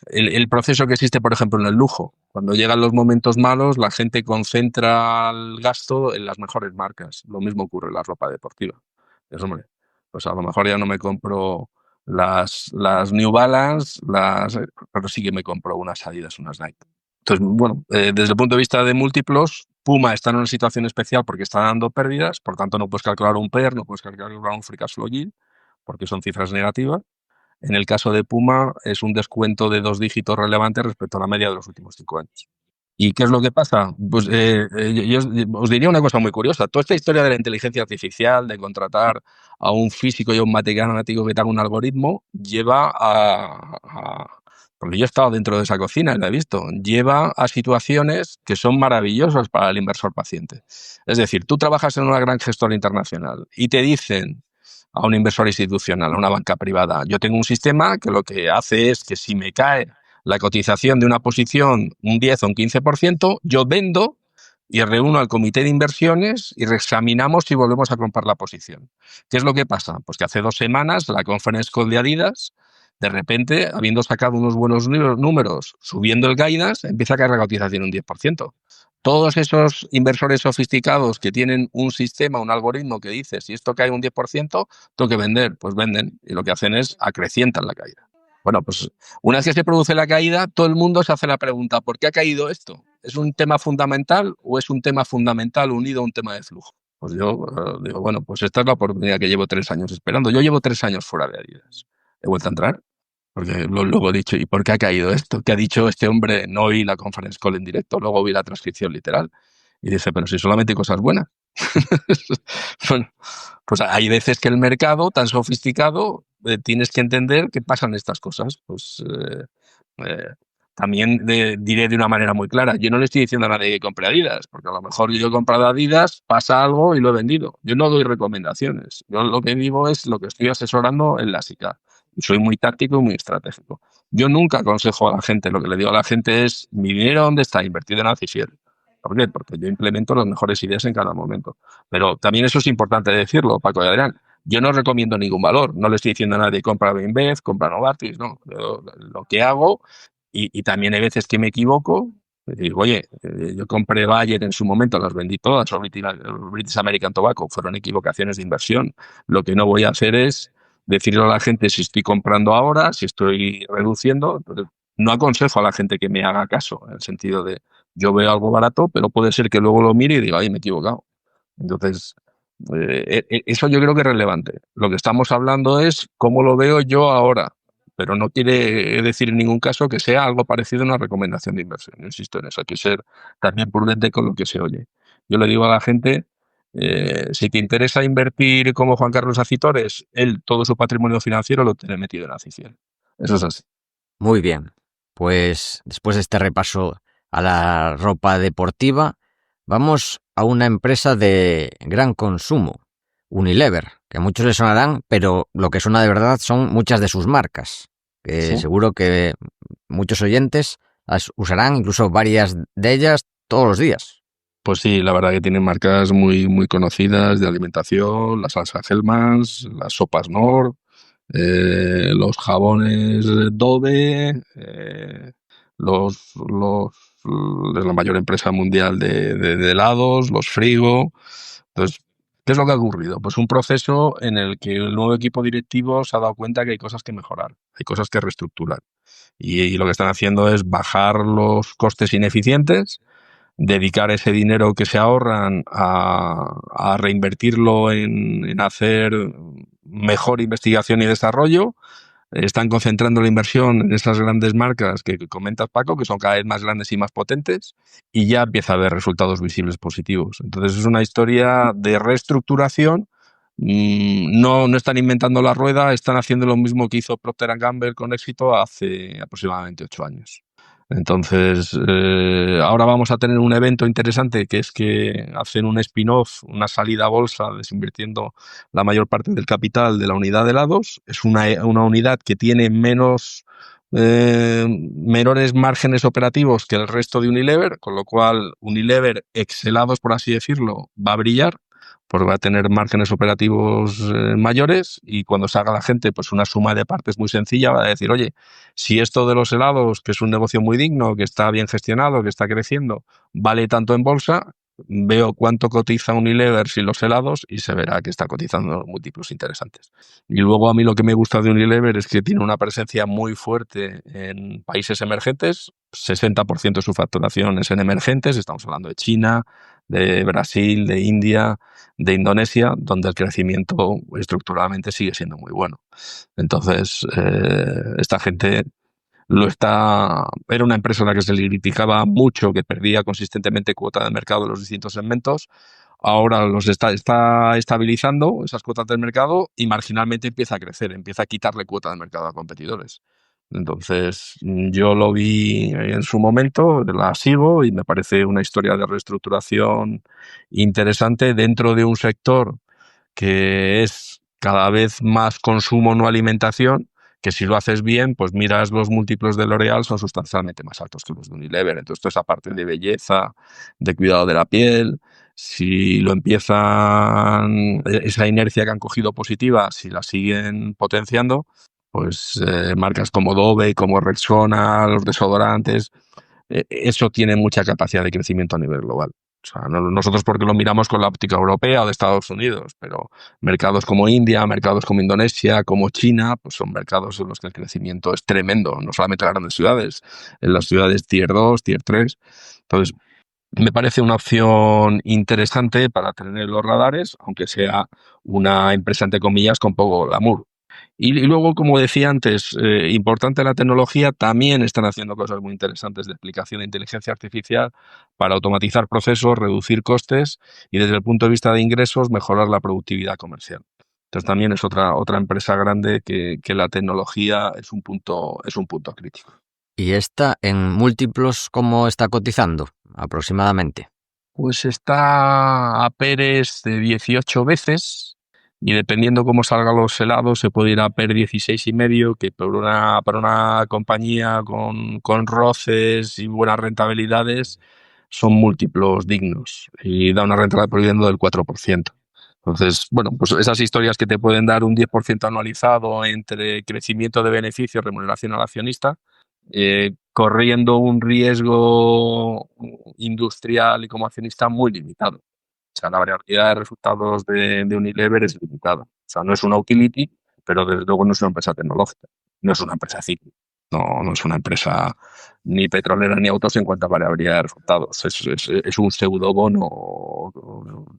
el proceso que existe, por ejemplo, en el lujo. Cuando llegan los momentos malos, la gente concentra el gasto en las mejores marcas. Lo mismo ocurre en la ropa deportiva. Pues, hombre, pues a lo mejor ya no me compro las New Balance, pero sí que me compro unas Adidas, unas Nike. Entonces, bueno, desde el punto de vista de múltiplos, Puma está en una situación especial porque está dando pérdidas, por tanto no puedes calcular un PER, no puedes calcular un free cash flow yield, porque son cifras negativas. En el caso de Puma es un descuento de 2 dígitos relevante respecto a la media de los últimos 5 años. ¿Y qué es lo que pasa? Pues yo os diría una cosa muy curiosa. Toda esta historia de la inteligencia artificial, de contratar a un físico y a un matemático que te haga un algoritmo, lleva porque yo he estado dentro de esa cocina y la he visto, lleva a situaciones que son maravillosas para el inversor paciente. Es decir, tú trabajas en una gran gestora internacional y te dicen a un inversor institucional, a una banca privada, yo tengo un sistema que lo que hace es que si me cae la cotización de una posición un 10 o un 15%, yo vendo y reúno al comité de inversiones y reexaminamos si volvemos a comprar la posición. ¿Qué es lo que pasa? Pues que hace 2 semanas la conference call de Adidas, de repente, habiendo sacado unos buenos números, subiendo el guidance, empieza a caer la cotización un 10%. Todos esos inversores sofisticados que tienen un sistema, un algoritmo que dice si esto cae un 10%, tengo que vender, pues venden y lo que hacen es acrecientan la caída. Bueno, pues una vez que se produce la caída, todo el mundo se hace la pregunta, ¿por qué ha caído esto? ¿Es un tema fundamental o es un tema fundamental unido a un tema de flujo? Pues yo digo, bueno, pues esta es la oportunidad que llevo 3 años esperando. Yo llevo 3 años fuera de Adidas. He vuelto a entrar porque luego he dicho, ¿y por qué ha caído esto? ¿Qué ha dicho este hombre? No oí la conference call en directo, luego vi la transcripción literal. Y dice, pero si solamente hay cosas buenas. Bueno, pues hay veces que el mercado tan sofisticado tienes que entender que pasan estas cosas. Pues eh, también diré de una manera muy clara, yo no le estoy diciendo a nadie que compre Adidas, porque a lo mejor yo he comprado Adidas, pasa algo y lo he vendido. Yo no doy recomendaciones. Yo lo que digo es lo que estoy asesorando en la SICA. Soy muy táctico y muy estratégico. Yo nunca aconsejo a la gente, lo que le digo a la gente es, mi dinero ¿dónde está? Invertido en Alcifier. ¿Por qué? Porque yo implemento las mejores ideas en cada momento. Pero también eso es importante decirlo, Paco y Adrián. Yo no recomiendo ningún valor. No le estoy diciendo a nadie compra Beinvest, compra Novartis, no. Lo que hago, y también hay veces que me equivoco, digo, oye, yo compré Bayer en su momento, las vendí todas, o British American Tobacco, fueron equivocaciones de inversión. Lo que no voy a hacer es decirle a la gente si estoy comprando ahora, si estoy reduciendo. Entonces, no aconsejo a la gente que me haga caso, en el sentido de yo veo algo barato, pero puede ser que luego lo mire y diga, ay, me he equivocado. Entonces, eso yo creo que es relevante. Lo que estamos hablando es cómo lo veo yo ahora, pero no quiere decir en ningún caso que sea algo parecido a una recomendación de inversión. Yo insisto en eso, hay que ser también prudente con lo que se oye. Yo le digo a la gente, si te interesa invertir como Juan Carlos Acitores, él todo su patrimonio financiero lo tiene metido en Aciciel. Eso es así. Muy bien, pues después de este repaso a la ropa deportiva, vamos a una empresa de gran consumo, Unilever, que a muchos les sonarán, pero lo que suena de verdad son muchas de sus marcas, que Sí. seguro que muchos oyentes las usarán, incluso varias de ellas, todos los días. Pues sí, la verdad que tienen marcas muy, muy conocidas de alimentación, la salsa Hellmann's, las sopas Knorr, los jabones Dove, es la mayor empresa mundial de helados, los Frigo. Entonces, ¿qué es lo que ha ocurrido? Pues un proceso en el que el nuevo equipo directivo se ha dado cuenta que hay cosas que mejorar, hay cosas que reestructurar. Y lo que están haciendo es bajar los costes ineficientes, dedicar ese dinero que se ahorran a reinvertirlo en hacer mejor investigación y desarrollo. Están concentrando la inversión en esas grandes marcas que comentas, Paco, que son cada vez más grandes y más potentes, y ya empieza a haber resultados visibles positivos. Entonces es una historia de reestructuración. No están inventando la rueda, están haciendo lo mismo que hizo Procter & Gamble con éxito hace aproximadamente 8 años. Entonces, ahora vamos a tener un evento interesante, que es que hacen un spin-off, una salida a bolsa, desinvirtiendo la mayor parte del capital de la unidad de helados. Es una unidad que tiene menores márgenes operativos que el resto de Unilever, con lo cual Unilever ex helados, por así decirlo, va a brillar, porque va a tener márgenes operativos mayores, y cuando salga la gente, pues una suma de partes muy sencilla va a decir, oye, si esto de los helados, que es un negocio muy digno, que está bien gestionado, que está creciendo, vale tanto en bolsa, veo cuánto cotiza Unilever sin los helados y se verá que está cotizando múltiplos interesantes. Y luego a mí lo que me gusta de Unilever es que tiene una presencia muy fuerte en países emergentes, 60% de su facturación es en emergentes, estamos hablando de China, de Brasil, de India, de Indonesia, donde el crecimiento estructuralmente sigue siendo muy bueno. Entonces, esta gente era una empresa a la que se le criticaba mucho, que perdía consistentemente cuota de mercado en los distintos segmentos. Ahora está estabilizando esas cuotas del mercado y marginalmente empieza a crecer, empieza a quitarle cuota de mercado a competidores. Entonces, yo lo vi en su momento, la sigo y me parece una historia de reestructuración interesante dentro de un sector que es cada vez más consumo, no alimentación, que si lo haces bien, pues miras los múltiplos de L'Oréal son sustancialmente más altos que los de Unilever. Entonces, toda esa parte de belleza, de cuidado de la piel, si lo empiezan, esa inercia que han cogido positiva, si la siguen potenciando, pues marcas como Dove, como Rexona, los desodorantes, eso tiene mucha capacidad de crecimiento a nivel global. O sea, nosotros porque lo miramos con la óptica europea o de Estados Unidos, pero mercados como India, mercados como Indonesia, como China, pues son mercados en los que el crecimiento es tremendo, no solamente en las grandes ciudades, en las ciudades Tier 2, Tier 3. Entonces, me parece una opción interesante para tener los radares, aunque sea una empresa, entre comillas, con poco glamour. Y luego, como decía antes, importante la tecnología, también están haciendo cosas muy interesantes de aplicación de inteligencia artificial para automatizar procesos, reducir costes y desde el punto de vista de ingresos, mejorar la productividad comercial. Entonces también es otra empresa grande que la tecnología es un punto crítico. ¿Y esta en múltiplos cómo está cotizando aproximadamente? Pues está a Pérez de 18 veces y dependiendo cómo salgan los helados se puede ir a PER 16,5, que para una compañía con roces y buenas rentabilidades son múltiplos dignos y da una rentabilidad por dividendo del 4%. Entonces, bueno, pues esas historias que te pueden dar un 10% anualizado entre crecimiento de beneficios, remuneración al accionista, corriendo un riesgo industrial y como accionista muy limitado. O sea, la variabilidad de resultados de Unilever es limitada. O sea, no es una utility, pero desde luego no es una empresa tecnológica, no es una empresa cíclica, no es una empresa ni petrolera ni autos en cuanto a variabilidad de resultados. Es un pseudobono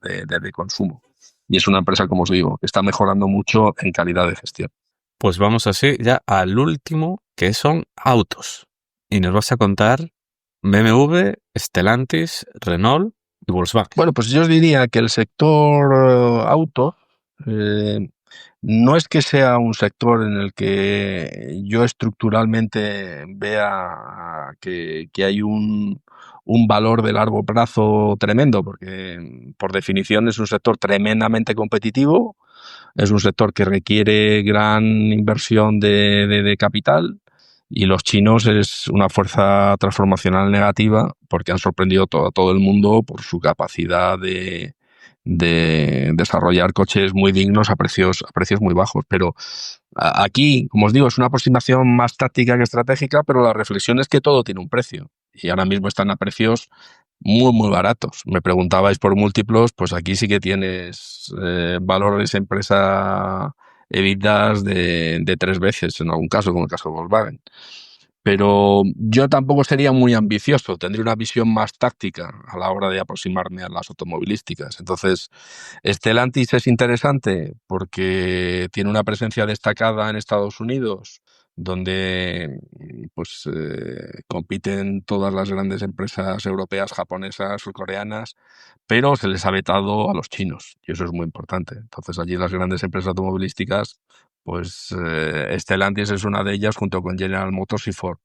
de consumo. Y es una empresa, como os digo, que está mejorando mucho en calidad de gestión. Pues vamos así ya al último, que son autos. Y nos vas a contar BMW, Stellantis, Renault y Volkswagen. Bueno, pues yo os diría que el sector auto eh, no es que sea un sector en el que yo estructuralmente vea que hay un valor de largo plazo tremendo, porque por definición es un sector tremendamente competitivo, es un sector que requiere gran inversión de capital y los chinos es una fuerza transformacional negativa porque han sorprendido a todo el mundo por su capacidad de desarrollar coches muy dignos a precios muy bajos. Pero aquí, como os digo, es una aproximación más táctica que estratégica, pero la reflexión es que todo tiene un precio y ahora mismo están a precios muy baratos. Me preguntabais por múltiplos, pues aquí sí que tienes valores empresa EBITDAs de 3 veces en algún caso, como el caso de Volkswagen. Pero yo tampoco sería muy ambicioso, tendría una visión más táctica a la hora de aproximarme a las automovilísticas. Entonces, Stellantis es interesante porque tiene una presencia destacada en Estados Unidos, donde pues compiten todas las grandes empresas europeas, japonesas, surcoreanas, pero se les ha vetado a los chinos y eso es muy importante. Entonces, allí las grandes empresas automovilísticas pues Stellantis es una de ellas junto con General Motors y Ford.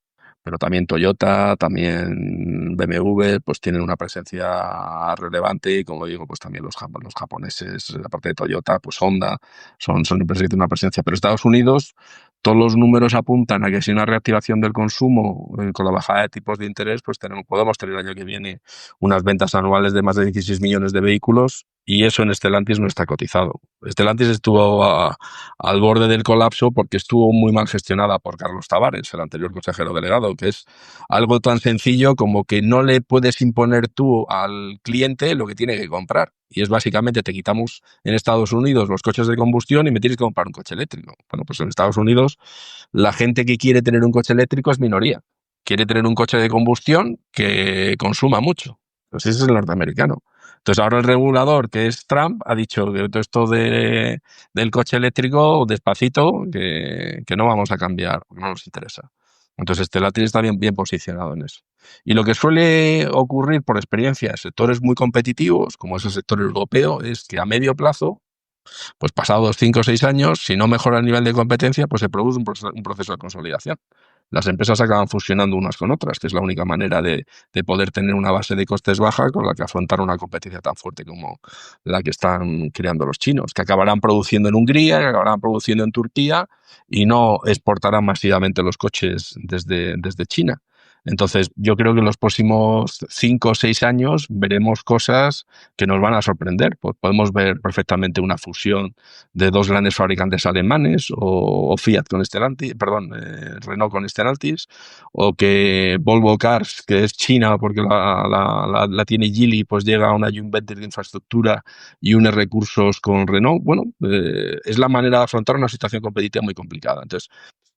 Pero también Toyota, también BMW, pues tienen una presencia relevante y como digo, pues también los japoneses, aparte de Toyota, pues Honda, son empresas que tienen una presencia. Pero Estados Unidos, todos los números apuntan a que si una reactivación del consumo con la bajada de tipos de interés, pues podemos tener el año que viene unas ventas anuales de más de 16 millones de vehículos y eso en Stellantis no está cotizado. Stellantis estuvo al borde del colapso porque estuvo muy mal gestionada por Carlos Tavares, el anterior consejero delegado, que es algo tan sencillo como que no le puedes imponer tú al cliente lo que tiene que comprar. Y es básicamente, te quitamos en Estados Unidos los coches de combustión y me tienes que comprar un coche eléctrico. Bueno, pues en Estados Unidos la gente que quiere tener un coche eléctrico es minoría. Quiere tener un coche de combustión que consuma mucho. Pues ese es el norteamericano. Entonces ahora el regulador, que es Trump, ha dicho que todo esto del coche eléctrico, despacito, que no vamos a cambiar, porque no nos interesa. Entonces Stellantis está bien posicionado en eso. Y lo que suele ocurrir por experiencia en sectores muy competitivos, como es el sector europeo, es que a medio plazo, pues pasados 5 o 6 años, si no mejora el nivel de competencia, pues se produce un proceso de consolidación. Las empresas acaban fusionando unas con otras, que es la única manera de poder tener una base de costes baja con la que afrontar una competencia tan fuerte como la que están creando los chinos, que acabarán produciendo en Hungría, que acabarán produciendo en Turquía y no exportarán masivamente los coches desde China. Entonces, yo creo que en los próximos 5 o 6 años veremos cosas que nos van a sorprender. Pues podemos ver perfectamente una fusión de dos grandes fabricantes alemanes, o Fiat con Stellantis, perdón, Renault con Stellantis, o que Volvo Cars, que es China porque la tiene Geely, pues llega a una joint venture de infraestructura y une recursos con Renault. Bueno, es la manera de afrontar una situación competitiva muy complicada. Entonces,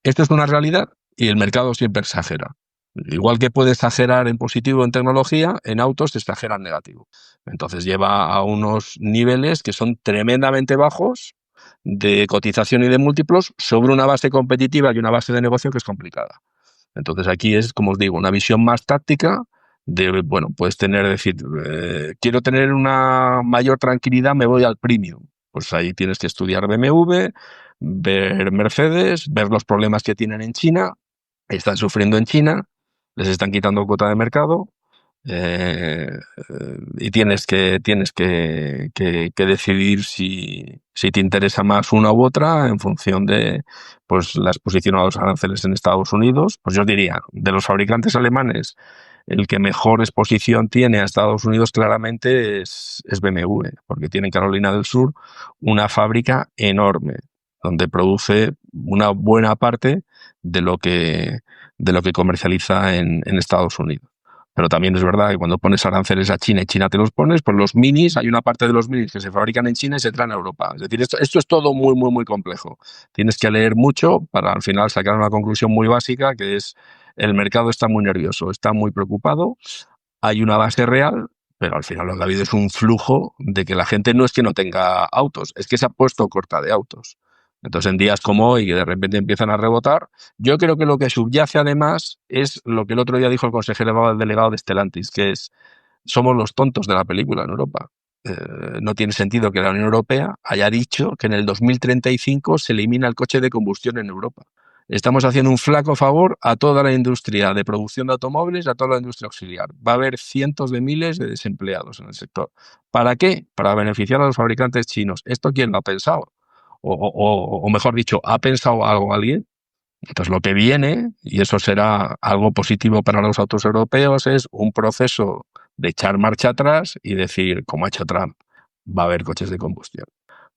esto es una realidad y el mercado siempre exagera. Igual que puede exagerar en positivo en tecnología, en autos exagera en negativo. Entonces lleva a unos niveles que son tremendamente bajos de cotización y de múltiplos sobre una base competitiva y una base de negocio que es complicada. Entonces aquí es, como os digo, una visión más táctica de, bueno, puedes tener, decir, quiero tener una mayor tranquilidad, me voy al premium. Pues ahí tienes que estudiar BMW, ver Mercedes, ver los problemas que tienen en China, están sufriendo en China, les están quitando cuota de mercado, y tienes que decidir si te interesa más una u otra en función de, pues, la exposición a los aranceles en Estados Unidos. Pues yo diría, de los fabricantes alemanes, el que mejor exposición tiene a Estados Unidos claramente es BMW, porque tiene en Carolina del Sur una fábrica enorme donde produce una buena parte de lo que comercializa en Estados Unidos. Pero también es verdad que cuando pones aranceles a China y China te los pones, pues los minis, hay una parte de los minis que se fabrican en China y se traen a Europa. Es decir, esto es todo muy complejo. Tienes que leer mucho para al final sacar una conclusión muy básica, que es el mercado está muy nervioso, está muy preocupado, hay una base real, pero al final lo que ha habido es un flujo de que la gente no es que no tenga autos, es que se ha puesto corta de autos. Entonces, en días como hoy, que de repente empiezan a rebotar, yo creo que lo que subyace además es lo que el otro día dijo el consejero delegado de Stellantis, que es, somos los tontos de la película en Europa. No tiene sentido que la Unión Europea haya dicho que en el 2035 se elimina el coche de combustión en Europa. Estamos haciendo un flaco favor a toda la industria de producción de automóviles, a toda la industria auxiliar. Va a haber cientos de miles de desempleados en el sector. ¿Para qué? Para beneficiar a los fabricantes chinos. ¿Esto quién lo ha pensado? O mejor dicho, ¿ha pensado algo alguien? Entonces lo que viene, y eso será algo positivo para los autos europeos, es un proceso de echar marcha atrás y decir, como ha hecho Trump, va a haber coches de combustión,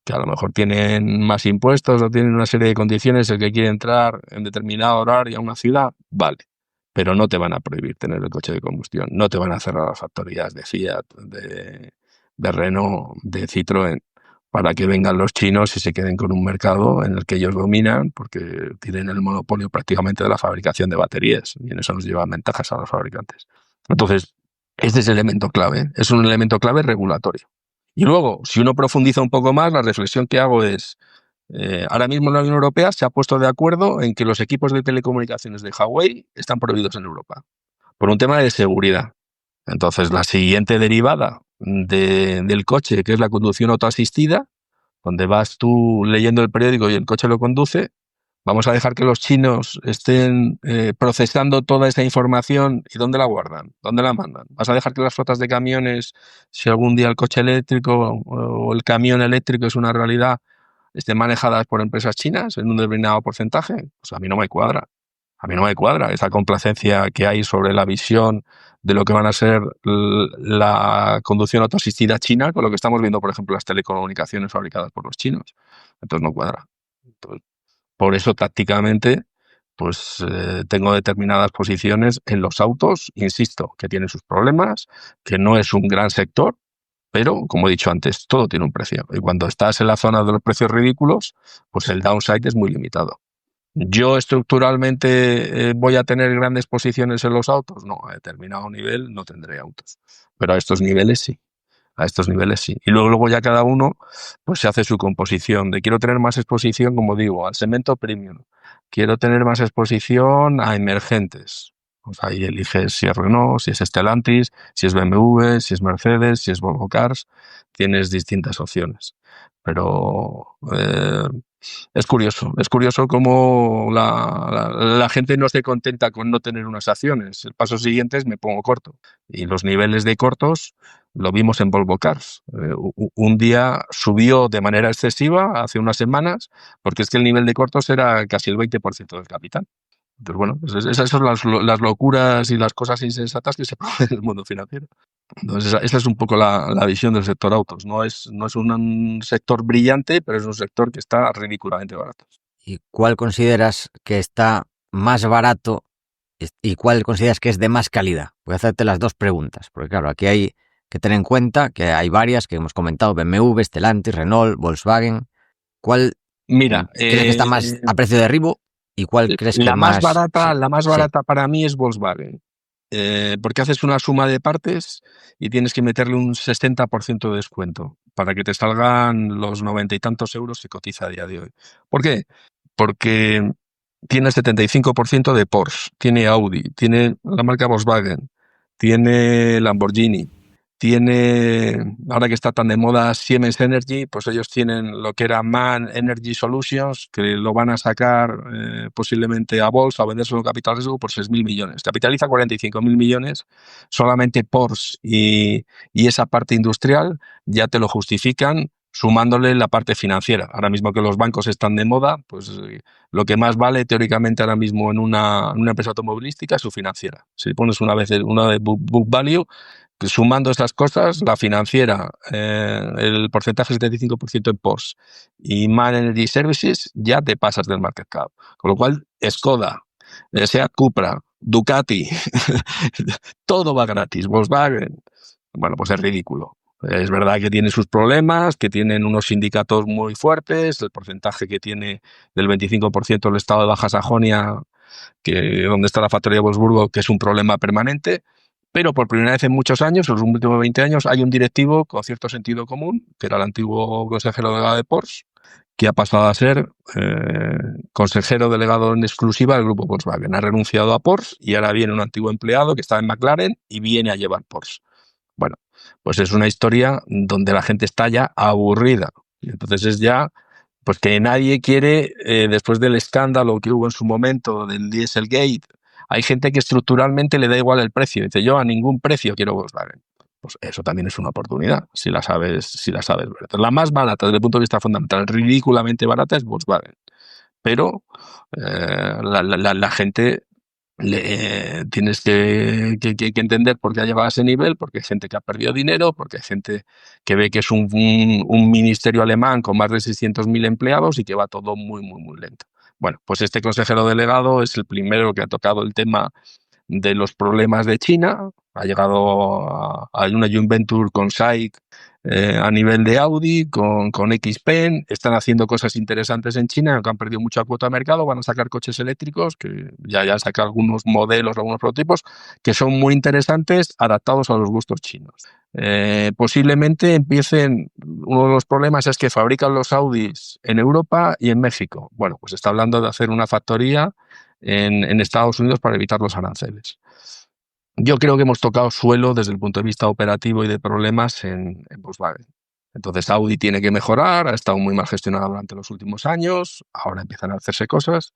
que a lo mejor tienen más impuestos o tienen una serie de condiciones, el que quiere entrar en determinado horario a una ciudad, vale, pero no te van a prohibir tener el coche de combustión, no te van a cerrar las factorías de Fiat, de Renault, de Citroën, para que vengan los chinos y se queden con un mercado en el que ellos dominan, porque tienen el monopolio prácticamente de la fabricación de baterías, y en eso nos llevan ventajas a los fabricantes. Entonces, este es el elemento clave, es un elemento clave regulatorio. Y luego, si uno profundiza un poco más, la reflexión que hago es, ahora mismo la Unión Europea se ha puesto de acuerdo en que los equipos de telecomunicaciones de Huawei están prohibidos en Europa, por un tema de seguridad. Entonces, la siguiente derivada del coche, que es la conducción autoasistida, donde vas tú leyendo el periódico y el coche lo conduce, vamos a dejar que los chinos estén procesando toda esa información. ¿Y dónde la guardan? ¿Dónde la mandan? ¿Vas a dejar que las flotas de camiones, si algún día el coche eléctrico o el camión eléctrico es una realidad, estén manejadas por empresas chinas en un determinado porcentaje? Pues a mí no me cuadra. A mí no me cuadra esa complacencia que hay sobre la visión de lo que van a ser la conducción autoasistida china con lo que estamos viendo, por ejemplo, las telecomunicaciones fabricadas por los chinos. Entonces no cuadra. Entonces, por eso, tácticamente, pues tengo determinadas posiciones en los autos, insisto, que tienen sus problemas, que no es un gran sector, pero, como he dicho antes, todo tiene un precio. Y cuando estás en la zona de los precios ridículos, pues el downside es muy limitado. ¿Yo estructuralmente voy a tener grandes posiciones en los autos? No, a determinado nivel no tendré autos, pero a estos niveles sí. A estos niveles sí. Y luego ya cada uno pues se hace su composición. De quiero tener más exposición, como digo, al segmento premium. Quiero tener más exposición a emergentes. Pues ahí eliges si es Renault, si es Stellantis, si es BMW, si es Mercedes, si es Volvo Cars. Tienes distintas opciones. Pero es curioso cómo la gente no se contenta con no tener unas acciones. El paso siguiente es me pongo corto. Y los niveles de cortos lo vimos en Volvo Cars. Un día subió de manera excesiva hace unas semanas porque es que el nivel de cortos era casi el 20% del capital. Entonces, bueno, esas son las locuras y las cosas insensatas que se producen en el mundo financiero. Entonces, esa es un poco la visión del sector autos. No es un sector brillante, pero es un sector que está ridículamente barato. ¿Y cuál consideras que está más barato y cuál consideras que es de más calidad? Voy a hacerte las dos preguntas, porque claro, aquí hay que tener en cuenta que hay varias que hemos comentado: BMW, Stellantis, Renault, Volkswagen. ¿Cuál Mira, crees que está más a precio de derribo y cuál crees que la más más... barata para mí es Volkswagen. Porque haces una suma de partes y tienes que meterle un 60% de descuento para que te salgan los 90 y tantos euros que cotiza a día de hoy. ¿Por qué? Porque tiene 75% de Porsche, tiene Audi, tiene la marca Volkswagen, tiene Lamborghini, tiene, ahora que está tan de moda Siemens Energy, pues ellos tienen lo que era MAN Energy Solutions, que lo van a sacar posiblemente a bolsa o vender su capital riesgo por 6.000 millones. Capitaliza 45.000 millones, solamente Porsche y esa parte industrial ya te lo justifican sumándole la parte financiera. Ahora mismo que los bancos están de moda, pues lo que más vale teóricamente ahora mismo en una empresa automovilística es su financiera. Si pones una de book value, sumando estas cosas, la financiera, el porcentaje 75% en Porsche y Man Energy Services, ya te pasas del market cap. Con lo cual, Skoda, Seat Cupra, Ducati, todo va gratis. Volkswagen, bueno, pues es ridículo. Es verdad que tiene sus problemas, que tienen unos sindicatos muy fuertes, el porcentaje que tiene del 25% del estado de Baja Sajonia, donde está la factoría de Wolfsburgo, que es un problema permanente, pero por primera vez en muchos años, en los últimos 20 años, hay un directivo con cierto sentido común, que era el antiguo consejero delegado de Porsche, que ha pasado a ser consejero delegado en exclusiva del grupo Volkswagen. Ha renunciado a Porsche y ahora viene un antiguo empleado que estaba en McLaren y viene a llevar Porsche. Bueno, pues es una historia donde la gente está ya aburrida. Entonces es ya, pues que nadie quiere, después del escándalo que hubo en su momento del Dieselgate, hay gente que estructuralmente le da igual el precio. Dice, yo a ningún precio quiero Volkswagen. Pues eso también es una oportunidad, si la sabes ver. Entonces, la más barata desde el punto de vista fundamental, ridículamente barata, es Volkswagen. Pero la gente tienes que entender por qué ha llegado a ese nivel, porque hay gente que ha perdido dinero, porque hay gente que ve que es un ministerio alemán con más de 600.000 empleados y que va todo muy, muy, muy lento. Bueno, pues este consejero delegado es el primero que ha tocado el tema de los problemas de China. Ha llegado a una joint venture con SAIC a nivel de Audi, con XPeng. Están haciendo cosas interesantes en China, aunque han perdido mucha cuota de mercado. Van a sacar coches eléctricos, que ya han sacado algunos modelos, algunos prototipos, que son muy interesantes, adaptados a los gustos chinos. Posiblemente empiecen, uno de los problemas es que fabrican los Audis en Europa y en México. Bueno, pues está hablando de hacer una factoría en Estados Unidos para evitar los aranceles. Yo creo que hemos tocado suelo desde el punto de vista operativo y de problemas en Volkswagen. Entonces Audi tiene que mejorar, ha estado muy mal gestionada durante los últimos años, ahora empiezan a hacerse cosas.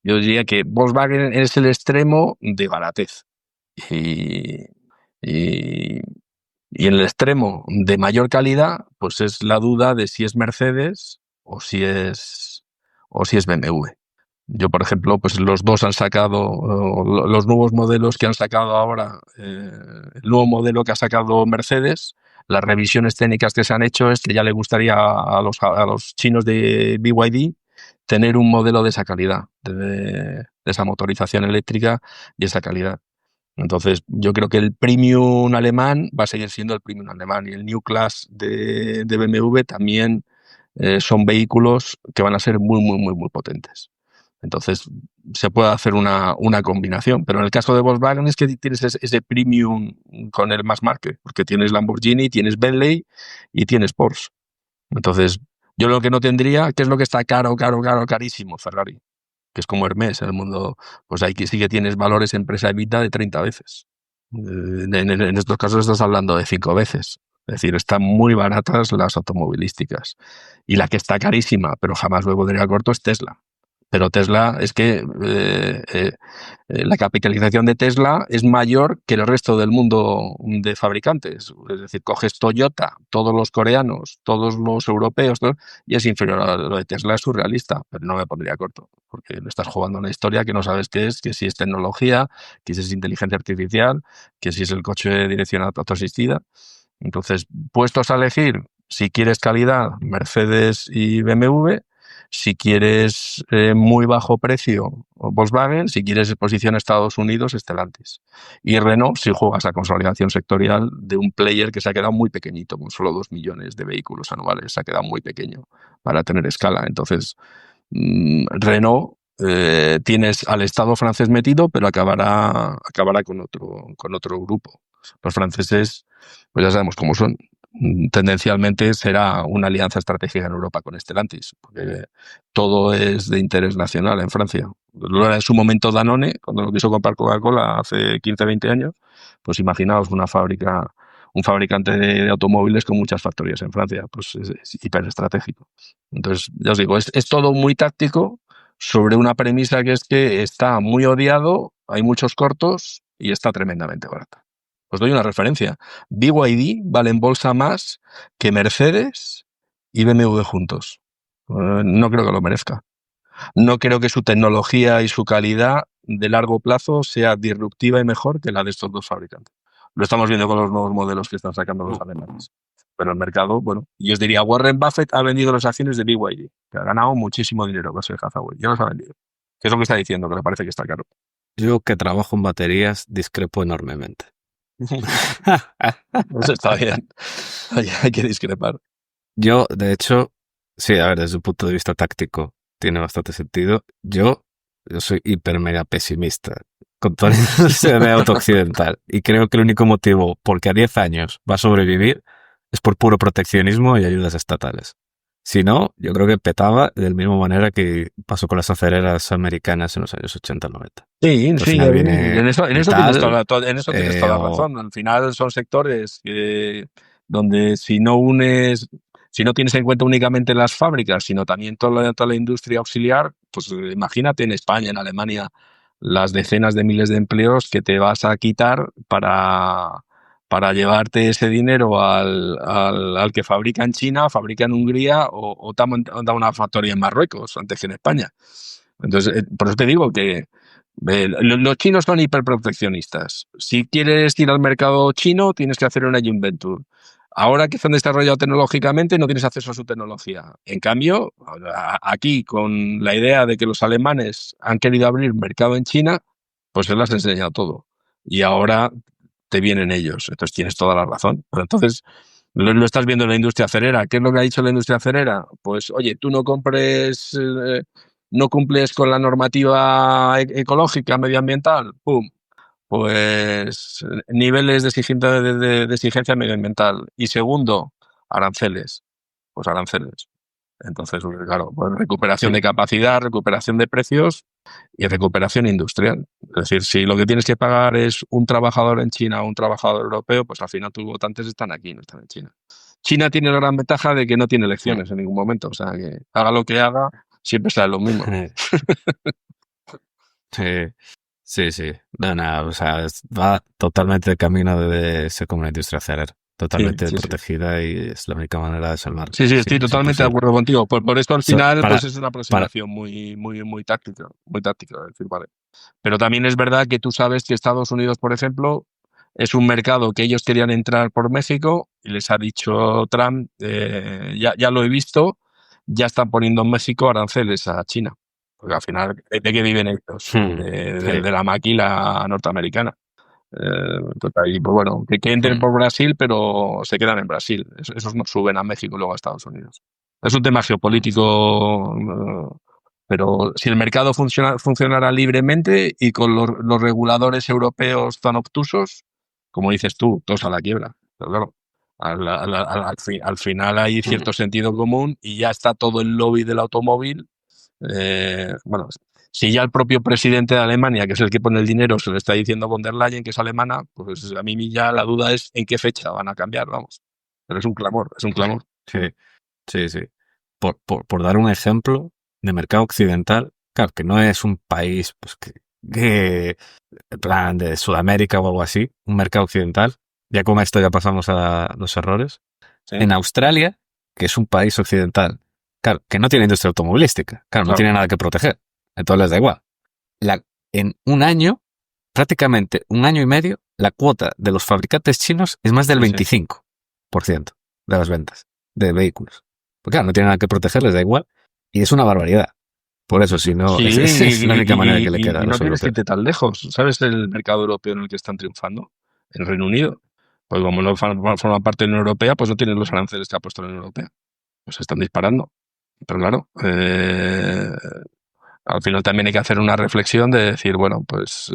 Yo diría que Volkswagen es el extremo de baratez. Y en el extremo de mayor calidad, pues es la duda de si es Mercedes o si es BMW. Yo, por ejemplo, pues los dos han sacado, los nuevos modelos que han sacado ahora, el nuevo modelo que ha sacado Mercedes, las revisiones técnicas que se han hecho es que ya le gustaría a los chinos de BYD tener un modelo de esa calidad, de esa motorización eléctrica y esa calidad. Entonces, yo creo que el premium alemán va a seguir siendo el premium alemán y el New Class de BMW también son vehículos que van a ser muy, muy, muy, muy potentes. Entonces, se puede hacer una combinación. Pero en el caso de Volkswagen es que tienes ese premium con el mass market, porque tienes Lamborghini, tienes Bentley y tienes Porsche. Entonces, yo lo que no tendría, ¿qué es lo que está carísimo? Ferrari, que es como Hermès en el mundo, pues ahí que sí que tienes valores empresa EBITDA de 30 veces. En estos casos estás hablando de 5 veces. Es decir, están muy baratas las automovilísticas. Y la que está carísima, pero jamás me pondría corto, es Tesla. Pero Tesla es que la capitalización de Tesla es mayor que el resto del mundo de fabricantes. Es decir, coges Toyota, todos los coreanos, todos los europeos, ¿no? Y es inferior a lo de Tesla, es surrealista, pero no me pondría corto, porque le estás jugando a una historia que no sabes qué es, que si es tecnología, que si es inteligencia artificial, que si es el coche de dirección autoasistida. Entonces, puestos a elegir, si quieres calidad, Mercedes y BMW. Si quieres muy bajo precio, Volkswagen. Si quieres exposición a Estados Unidos, Stellantis. Y Renault, si juegas a consolidación sectorial de un player que se ha quedado muy pequeñito, con solo 2 millones de vehículos anuales, se ha quedado muy pequeño para tener escala. Entonces, Renault, tienes al Estado francés metido, pero acabará con otro grupo. Los franceses, pues ya sabemos cómo son. Tendencialmente será una alianza estratégica en Europa con Stellantis, porque todo es de interés nacional en Francia. Lo era en su momento Danone, cuando lo quiso comprar Coca-Cola hace 15, 20 años, pues imaginaos un fabricante de automóviles con muchas factorías en Francia, pues es hiperestratégico. Entonces, ya os digo, es todo muy táctico sobre una premisa que es que está muy odiado, hay muchos cortos y está tremendamente barato. Os doy una referencia. BYD vale en bolsa más que Mercedes y BMW juntos. No creo que lo merezca. No creo que su tecnología y su calidad de largo plazo sea disruptiva y mejor que la de estos dos fabricantes. Lo estamos viendo con los nuevos modelos que están sacando los alemanes. Pero el mercado, bueno, yo os diría, Warren Buffett ha vendido las acciones de BYD, que ha ganado muchísimo dinero con ese Hathaway. Ya los ha vendido. ¿Qué es lo que está diciendo? Que le parece que está caro. Yo, que trabajo en baterías, discrepo enormemente. Eso está bien. Hay que discrepar. Yo, de hecho, sí, a ver, desde un punto de vista táctico, tiene bastante sentido. Yo soy hiper mega pesimista con toda la industria de auto occidental. Y creo que el único motivo por que a 10 años va a sobrevivir es por puro proteccionismo y ayudas estatales. Si no, yo creo que petaba de la misma manera que pasó con las acereras americanas en los años 80-90. Sí, Al sí, final viene en eso tienes Vital, tienes toda la razón. Al final son sectores donde si no tienes en cuenta únicamente las fábricas, sino también toda la industria auxiliar, pues imagínate en España, en Alemania, las decenas de miles de empleos que te vas a quitar para llevarte ese dinero al que fabrica en China, fabrica en Hungría o te ha dado una factoría en Marruecos antes que en España. Entonces, por eso te digo que los chinos son hiperproteccionistas. Si quieres ir al mercado chino, tienes que hacer una joint venture. Ahora que se han desarrollado tecnológicamente, no tienes acceso a su tecnología. En cambio, aquí, con la idea de que los alemanes han querido abrir mercado en China, pues se les has enseñado todo. Y ahora te vienen ellos. Entonces tienes toda la razón. Pero entonces, lo estás viendo en la industria acerera. ¿Qué es lo que ha dicho la industria acerera? Pues, oye, tú no compres... no cumples con la normativa ecológica, medioambiental, ¡pum! Pues niveles de exigencia medioambiental. Y segundo, aranceles. Pues aranceles. Entonces, claro, pues recuperación de capacidad, recuperación de precios y recuperación industrial. Es decir, si lo que tienes que pagar es un trabajador en China o un trabajador europeo, pues al final tus votantes están aquí, no están en China. China tiene la gran ventaja de que no tiene elecciones en ningún momento. O sea, que haga lo que haga, siempre sale lo mismo. Sí. No, o sea, va totalmente de camino de ser como una industria acerera. Totalmente protegida y es la única manera de salvarla. Sí, estoy totalmente de acuerdo contigo. Por esto al final pues es una aproximación muy táctica. Muy táctica, es decir, vale. Pero también es verdad que tú sabes que Estados Unidos, por ejemplo, es un mercado que ellos querían entrar por México y les ha dicho Trump, ya lo he visto, ya están poniendo en México aranceles a China. Porque al final, ¿de qué viven ellos? De la maquila norteamericana. Y pues bueno, que entren por Brasil, pero se quedan en Brasil. Esos no suben a México y luego a Estados Unidos. Es un tema geopolítico Pero si el mercado funcionara libremente y con los reguladores europeos tan obtusos, como dices tú, todos a la quiebra. Pero claro, al final hay cierto sentido común y ya está todo el lobby del automóvil. Bueno, si ya el propio presidente de Alemania, que es el que pone el dinero, se le está diciendo a von der Leyen que es alemana, pues a mí ya la duda es en qué fecha van a cambiar, vamos. Pero es un clamor, es un clamor. Sí, sí, sí. Por dar un ejemplo de mercado occidental, claro, que no es un país pues, en plan de Sudamérica o algo así, un mercado occidental. Ya con esto ya pasamos a los errores. ¿Sí? En Australia, que es un país occidental, claro, que no tiene industria automovilística, claro, no Claro. tiene nada que proteger, entonces les da igual. En un año, prácticamente un año y medio, la cuota de los fabricantes chinos es más del Sí, sí. 25% de las ventas de vehículos. Porque claro, no tiene nada que proteger, les da igual, y es una barbaridad. Por eso, si no, Sí, es la única manera que le queda a y no los tienes que europeos. irte tan lejos. ¿Sabes el mercado europeo en el que están triunfando? El Reino Unido. Pues como no forma parte de la Unión Europea, pues no tienen los aranceles que ha puesto la Unión Europea. Pues están disparando. Pero claro, al final también hay que hacer una reflexión de decir, bueno, pues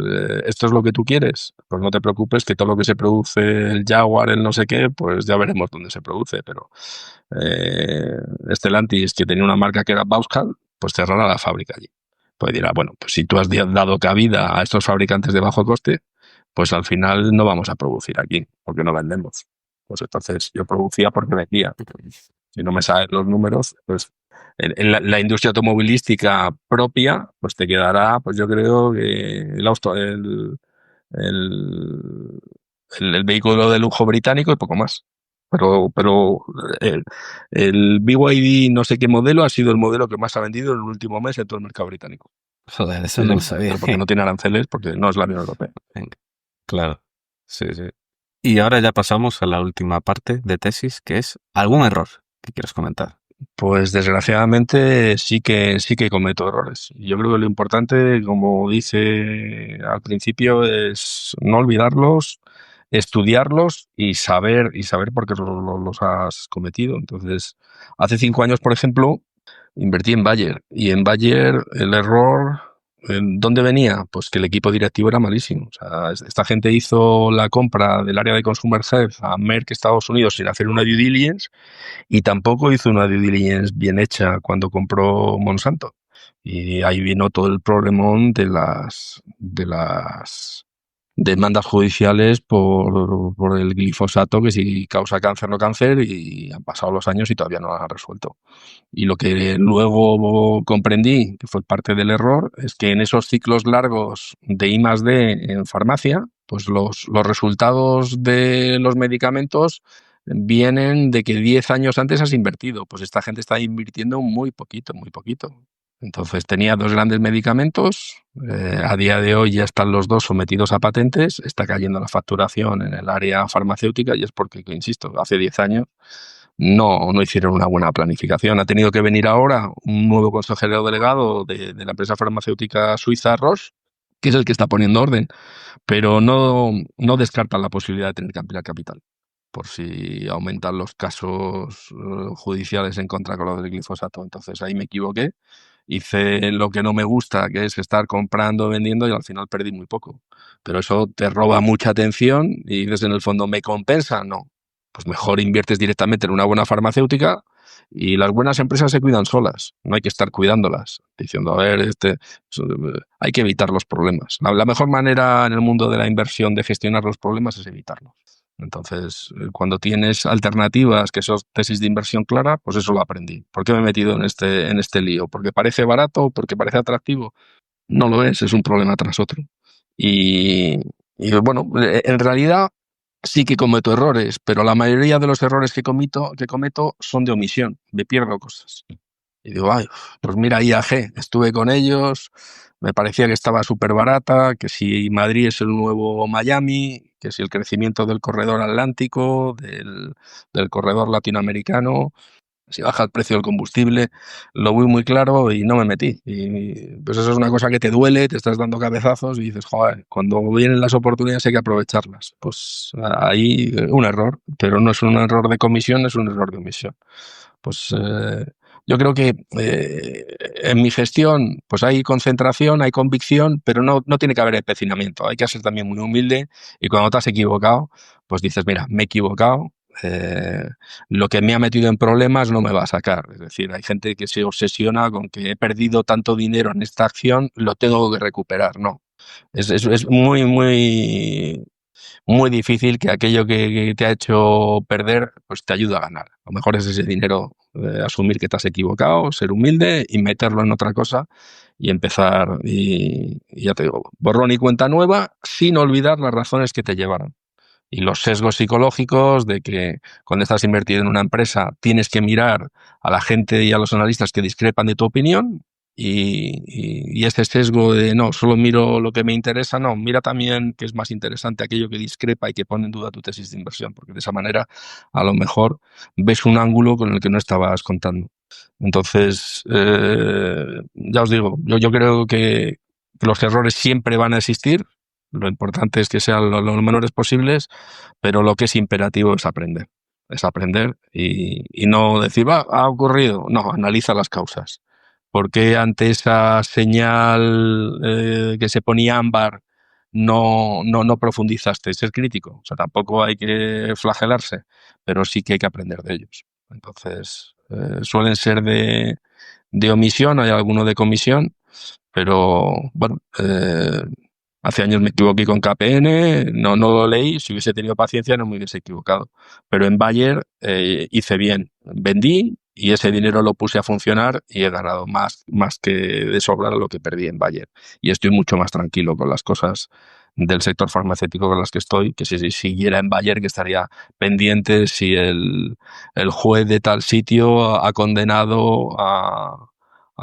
esto es lo que tú quieres. Pues no te preocupes que todo lo que se produce, el Jaguar, el no sé qué, pues ya veremos dónde se produce. Pero Stellantis, que tenía una marca que era Vauxhall, pues cerrará la fábrica allí. Pues dirá, bueno, pues si tú has dado cabida a estos fabricantes de bajo coste, pues al final no vamos a producir aquí, porque no vendemos. Pues entonces yo producía porque vendía. Si no me salen los números, pues en la industria automovilística propia, pues te quedará, pues yo creo que el, el vehículo de lujo británico y poco más. Pero el BYD no sé qué modelo ha sido el modelo que más ha vendido en el último mes en todo el mercado británico. Joder, eso no lo sabía. Pero porque no tiene aranceles, porque no es la Unión Europea. Venga. Claro, sí, sí. Y ahora ya pasamos a la última parte de tesis, que es algún error que quieres comentar. Pues desgraciadamente sí que cometo errores. Yo creo que lo importante, como dice al principio, es no olvidarlos, estudiarlos y saber por qué los has cometido. Entonces, hace 5 años, por ejemplo, invertí en Bayer y en Bayer el error, ¿en dónde venía? Pues que el equipo directivo era malísimo. O sea, esta gente hizo la compra del área de Consumer Health a Merck, Estados Unidos, sin hacer una due diligence y tampoco hizo una due diligence bien hecha cuando compró Monsanto. Y ahí vino todo el problemón de las demandas judiciales por el glifosato, que si causa cáncer o no cáncer, y han pasado los años y todavía no lo han resuelto. Y lo que luego comprendí, que fue parte del error, es que en esos ciclos largos de I+D en farmacia, pues los resultados de los medicamentos vienen de que 10 años antes has invertido. Pues esta gente está invirtiendo muy poquito, muy poquito. Entonces tenía 2 grandes medicamentos, a día de hoy ya están los 2 sometidos a patentes, está cayendo la facturación en el área farmacéutica y es porque, insisto, hace 10 años no hicieron una buena planificación. Ha tenido que venir ahora un nuevo consejero delegado de la empresa farmacéutica suiza Roche, que es el que está poniendo orden, pero no descartan la posibilidad de tener que ampliar capital por si aumentan los casos judiciales en contra con lo del glifosato. Entonces ahí me equivoqué. Hice lo que no me gusta, que es estar comprando, vendiendo y al final perdí muy poco. Pero eso te roba mucha atención y dices en el fondo, ¿me compensa? No. Pues mejor inviertes directamente en una buena farmacéutica y las buenas empresas se cuidan solas. No hay que estar cuidándolas, diciendo, a ver, hay que evitar los problemas. La mejor manera en el mundo de la inversión de gestionar los problemas es evitarlos. Entonces, cuando tienes alternativas, que son tesis de inversión clara, pues eso lo aprendí. ¿Por qué me he metido en este lío? ¿Porque parece barato? ¿Porque parece atractivo? No lo es un problema tras otro. Y bueno, en realidad sí que cometo errores, pero la mayoría de los errores que cometo son de omisión, me pierdo cosas. Y digo, ay, pues mira, IAG, estuve con ellos, me parecía que estaba súper barata, que si Madrid es el nuevo Miami, que si el crecimiento del corredor atlántico, del corredor latinoamericano, si baja el precio del combustible, lo vi muy claro y no me metí. Y pues eso es una cosa que te duele, te estás dando cabezazos y dices, joder, cuando vienen las oportunidades hay que aprovecharlas. Pues ahí un error, pero no es un error de comisión, es un error de omisión. Pues Yo creo que en mi gestión pues hay concentración, hay convicción, pero no tiene que haber empecinamiento. Hay que ser también muy humilde y cuando te has equivocado, pues dices, mira, me he equivocado, eh, lo que me ha metido en problemas no me va a sacar. Es decir, hay gente que se obsesiona con que he perdido tanto dinero en esta acción, lo tengo que recuperar. No, es muy difícil que aquello que te ha hecho perder, pues te ayude a ganar. Lo mejor es ese dinero, asumir que te has equivocado, ser humilde y meterlo en otra cosa y empezar, y ya te digo, borrón y cuenta nueva, sin olvidar las razones que te llevaron. Y los sesgos psicológicos de que cuando estás invertido en una empresa tienes que mirar a la gente y a los analistas que discrepan de tu opinión y ese sesgo de no, solo miro lo que me interesa, no, mira también que es más interesante aquello que discrepa y que pone en duda tu tesis de inversión, porque de esa manera a lo mejor ves un ángulo con el que no estabas contando. Entonces, ya os digo, yo creo que los errores siempre van a existir, lo importante es que sean lo menores posibles, pero lo que es imperativo es aprender. Es aprender y no decir, va, ha ocurrido. No, analiza las causas. ¿Por qué ante esa señal que se ponía ámbar no profundizaste? Ser crítico. O sea, tampoco hay que flagelarse, pero sí que hay que aprender de ellos. Entonces, suelen ser de omisión, hay alguno de comisión, pero bueno, hace años me equivoqué con KPN, no lo leí, si hubiese tenido paciencia no me hubiese equivocado. Pero en Bayer hice bien, vendí y ese dinero lo puse a funcionar y he ganado más que de sobra lo que perdí en Bayer. Y estoy mucho más tranquilo con las cosas del sector farmacéutico con las que estoy, que si siguiera en Bayer, que estaría pendiente si el juez de tal sitio ha condenado a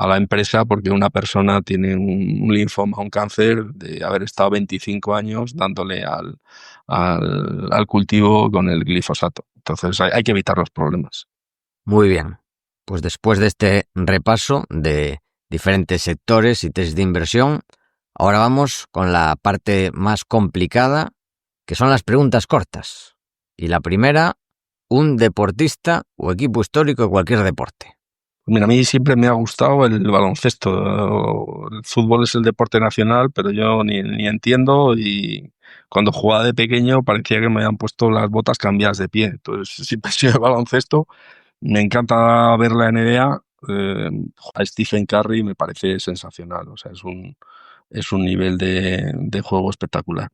la empresa porque una persona tiene un linfoma, un cáncer, de haber estado 25 años dándole al cultivo con el glifosato. Entonces hay que evitar los problemas. Muy bien. Pues después de este repaso de diferentes sectores y tesis de inversión, ahora vamos con la parte más complicada, que son las preguntas cortas. Y la primera, un deportista o equipo histórico de cualquier deporte. Mira, a mí siempre me ha gustado el baloncesto. El fútbol es el deporte nacional, pero yo ni entiendo y cuando jugaba de pequeño parecía que me habían puesto las botas cambiadas de pie. Entonces siempre he sido de baloncesto. Me encanta ver la NBA. A Stephen Curry me parece sensacional. O sea, es un nivel de juego espectacular.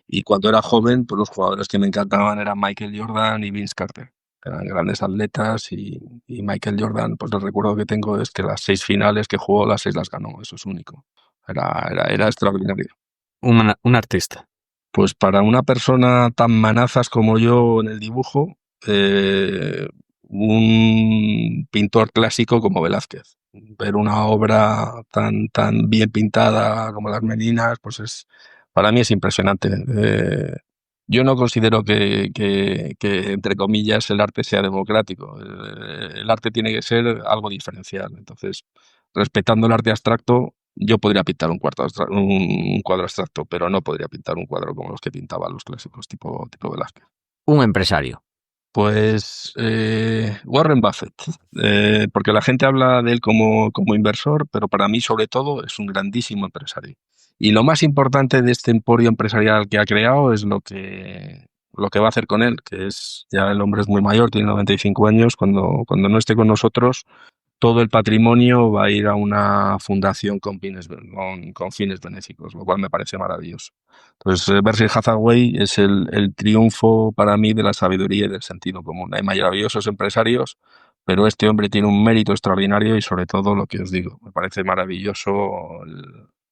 Y cuando era joven, pues los jugadores que me encantaban eran Michael Jordan y Vince Carter. Eran grandes atletas y Michael Jordan, pues el recuerdo que tengo es que las 6 finales que jugó, las 6 las ganó. Eso es único. Era extraordinario. Un artista. Pues para una persona tan manazas como yo en el dibujo, un pintor clásico como Velázquez. Ver una obra tan bien pintada como Las Meninas, pues para mí es impresionante. Yo no considero que, entre comillas, el arte sea democrático. El arte tiene que ser algo diferencial. Entonces, respetando el arte abstracto, yo podría pintar un cuadro abstracto, pero no podría pintar un cuadro como los que pintaban los clásicos, tipo Velázquez. Un empresario. Pues Warren Buffett, porque la gente habla de él como inversor, pero para mí sobre todo es un grandísimo empresario. Y lo más importante de este emporio empresarial que ha creado es lo que va a hacer con él, que es, ya el hombre es muy mayor, tiene 95 años, cuando no esté con nosotros, todo el patrimonio va a ir a una fundación con fines benéficos, lo cual me parece maravilloso. Entonces, Berkshire Hathaway es el triunfo para mí de la sabiduría y del sentido común. Hay maravillosos empresarios, pero este hombre tiene un mérito extraordinario y sobre todo lo que os digo, me parece maravilloso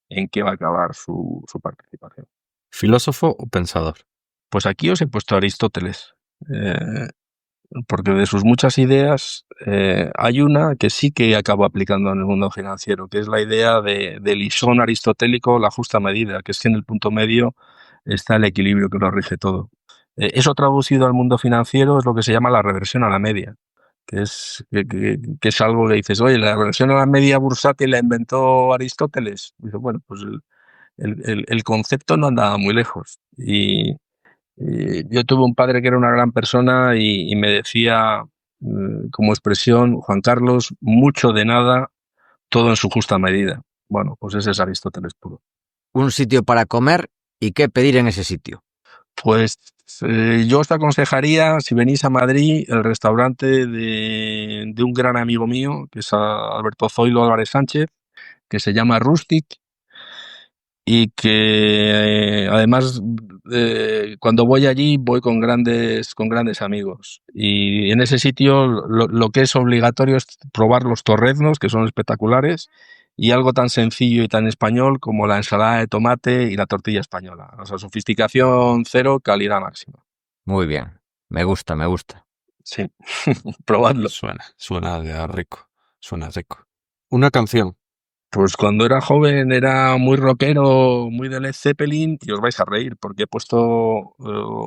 en qué va a acabar su participación. ¿Filósofo o pensador? Pues aquí os he puesto a Aristóteles. Porque de sus muchas ideas hay una que sí que acabo aplicando en el mundo financiero, que es la idea del isón aristotélico, la justa medida, que es que en el punto medio está el equilibrio que lo rige todo. Eso traducido al mundo financiero es lo que se llama la reversión a la media, que es algo que dices, oye, la reversión a la media bursátil la inventó Aristóteles. Y dice, bueno, pues el concepto no andaba muy lejos. Y yo tuve un padre que era una gran persona y me decía como expresión, Juan Carlos, mucho de nada, todo en su justa medida. Bueno, pues ese es Aristóteles puro. Un sitio para comer y qué pedir en ese sitio. Pues yo os aconsejaría, si venís a Madrid, el restaurante de un gran amigo mío, que es Alberto Zoilo Álvarez Sánchez, que se llama Rustic, y que además cuando voy allí voy con grandes amigos. Y en ese sitio lo que es obligatorio es probar los torreznos, que son espectaculares, y algo tan sencillo y tan español como la ensalada de tomate y la tortilla española. O sea, sofisticación cero, calidad máxima. Muy bien, me gusta. Sí, probadlo. Suena de rico. Suena rico. Una canción. Pues cuando era joven era muy rockero, muy de Led Zeppelin, y os vais a reír porque he puesto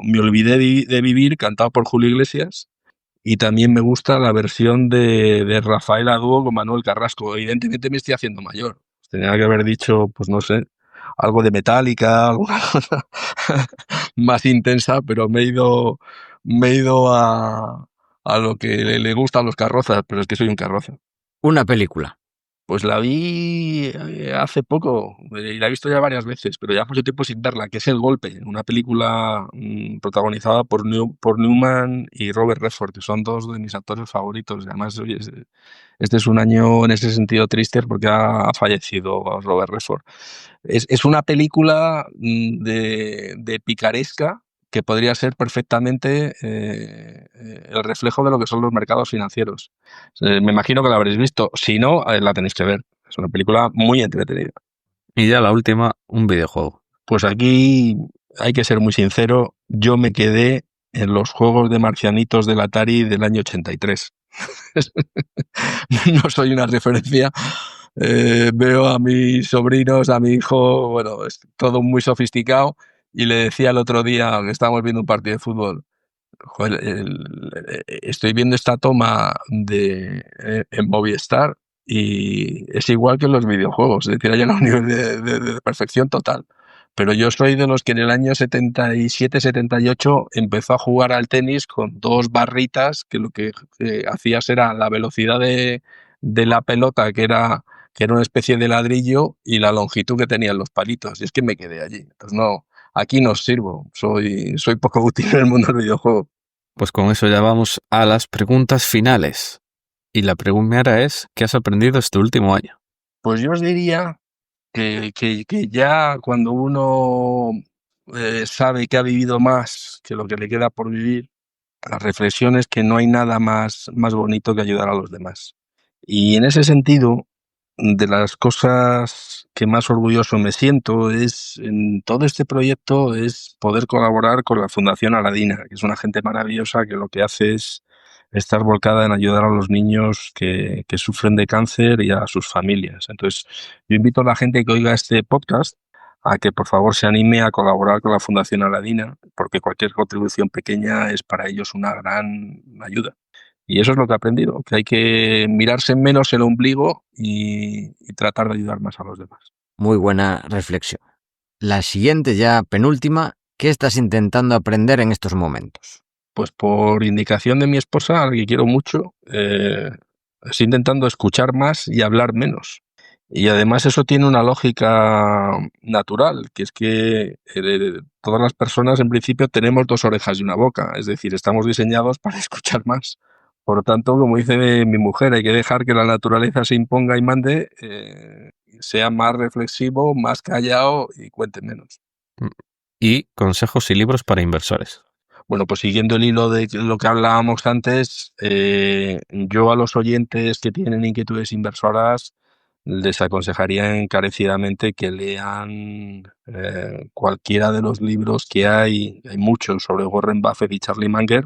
Me olvidé de vivir, cantado por Julio Iglesias, y también me gusta la versión de Rafael a dúo con Manuel Carrasco. Evidentemente me estoy haciendo mayor. Tenía que haber dicho, pues no sé, algo de Metallica, alguna cosa más intensa, pero me he ido a lo que le gusta a los carrozas, pero es que soy un carroza. Una película. Pues la vi hace poco, y la he visto ya varias veces, pero ya mucho tiempo sin verla, que es El Golpe, una película protagonizada por Newman y Robert Redford, que son dos de mis actores favoritos. Además, oye, este es un año en ese sentido triste porque ha fallecido Robert Redford. Es una película de picaresca que podría ser perfectamente el reflejo de lo que son los mercados financieros. Me imagino que la habréis visto. Si no, la tenéis que ver. Es una película muy entretenida. Y ya la última, un videojuego. Pues aquí hay que ser muy sincero. Yo me quedé en los juegos de marcianitos del Atari del año 83. No soy una referencia. Veo a mis sobrinos, a mi hijo, bueno, es todo muy sofisticado. Y le decía el otro día que estábamos viendo un partido de fútbol, joder, estoy viendo esta toma en Movistar y es igual que en los videojuegos, es decir, hay un nivel de perfección total. Pero yo soy de los que en el año 77-78 empezó a jugar al tenis con dos barritas que lo que hacías era la velocidad de la pelota, que era una especie de ladrillo, y la longitud que tenían los palitos. Y es que me quedé allí. Entonces no, aquí no sirvo, soy poco útil en el mundo del videojuego. Pues con eso ya vamos a las preguntas finales. Y la primera es, ¿qué has aprendido este último año? Pues yo os diría que ya cuando uno sabe que ha vivido más que lo que le queda por vivir, la reflexión es que no hay nada más bonito que ayudar a los demás. Y en ese sentido, de las cosas que más orgulloso me siento en todo este proyecto es poder colaborar con la Fundación Aladina, que es una gente maravillosa que lo que hace es estar volcada en ayudar a los niños que sufren de cáncer y a sus familias. Entonces, yo invito a la gente que oiga este podcast a que por favor se anime a colaborar con la Fundación Aladina, porque cualquier contribución pequeña es para ellos una gran ayuda. Y eso es lo que he aprendido, que hay que mirarse menos el ombligo y tratar de ayudar más a los demás. Muy buena reflexión. La siguiente, ya penúltima, ¿qué estás intentando aprender en estos momentos? Pues por indicación de mi esposa, a la que quiero mucho, estoy intentando escuchar más y hablar menos. Y además eso tiene una lógica natural, que es que todas las personas en principio tenemos dos orejas y una boca, es decir, estamos diseñados para escuchar más. Por lo tanto, como dice mi mujer, hay que dejar que la naturaleza se imponga y mande, sea más reflexivo, más callado y cuente menos. Y consejos y libros para inversores. Bueno, pues siguiendo el hilo de lo que hablábamos antes, yo a los oyentes que tienen inquietudes inversoras les aconsejaría encarecidamente que lean cualquiera de los libros que hay muchos sobre Warren Buffett y Charlie Munger,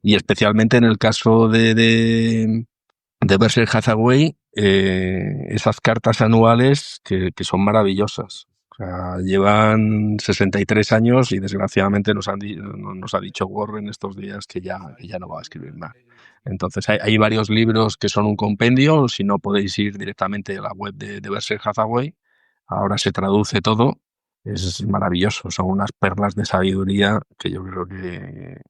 y especialmente en el caso de Berkshire Hathaway, esas cartas anuales que son maravillosas. O sea, llevan 63 años y desgraciadamente nos ha dicho Warren estos días que ya no va a escribir más. Entonces hay varios libros que son un compendio, si no podéis ir directamente a la web de Berkshire Hathaway, ahora se traduce todo, es maravilloso, son unas perlas de sabiduría que yo creo que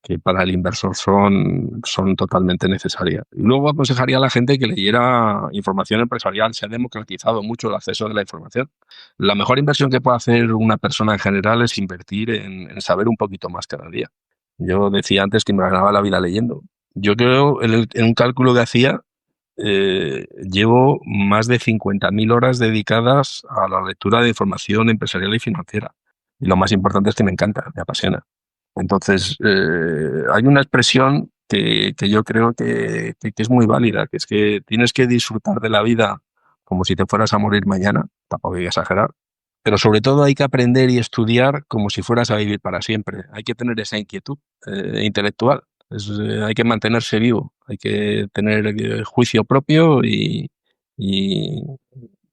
que para el inversor son totalmente necesarias. Y luego aconsejaría a la gente que leyera información empresarial. Se ha democratizado mucho el acceso de la información. La mejor inversión que puede hacer una persona en general es invertir en saber un poquito más cada día. Yo decía antes que me ganaba la vida leyendo. Yo creo, en un cálculo que hacía, llevo más de 50.000 horas dedicadas a la lectura de información empresarial y financiera. Y lo más importante es que me encanta, me apasiona. Entonces, hay una expresión que yo creo que es muy válida, que es que tienes que disfrutar de la vida como si te fueras a morir mañana, tampoco hay que exagerar, pero sobre todo hay que aprender y estudiar como si fueras a vivir para siempre. Hay que tener esa inquietud intelectual, hay que mantenerse vivo, hay que tener juicio propio y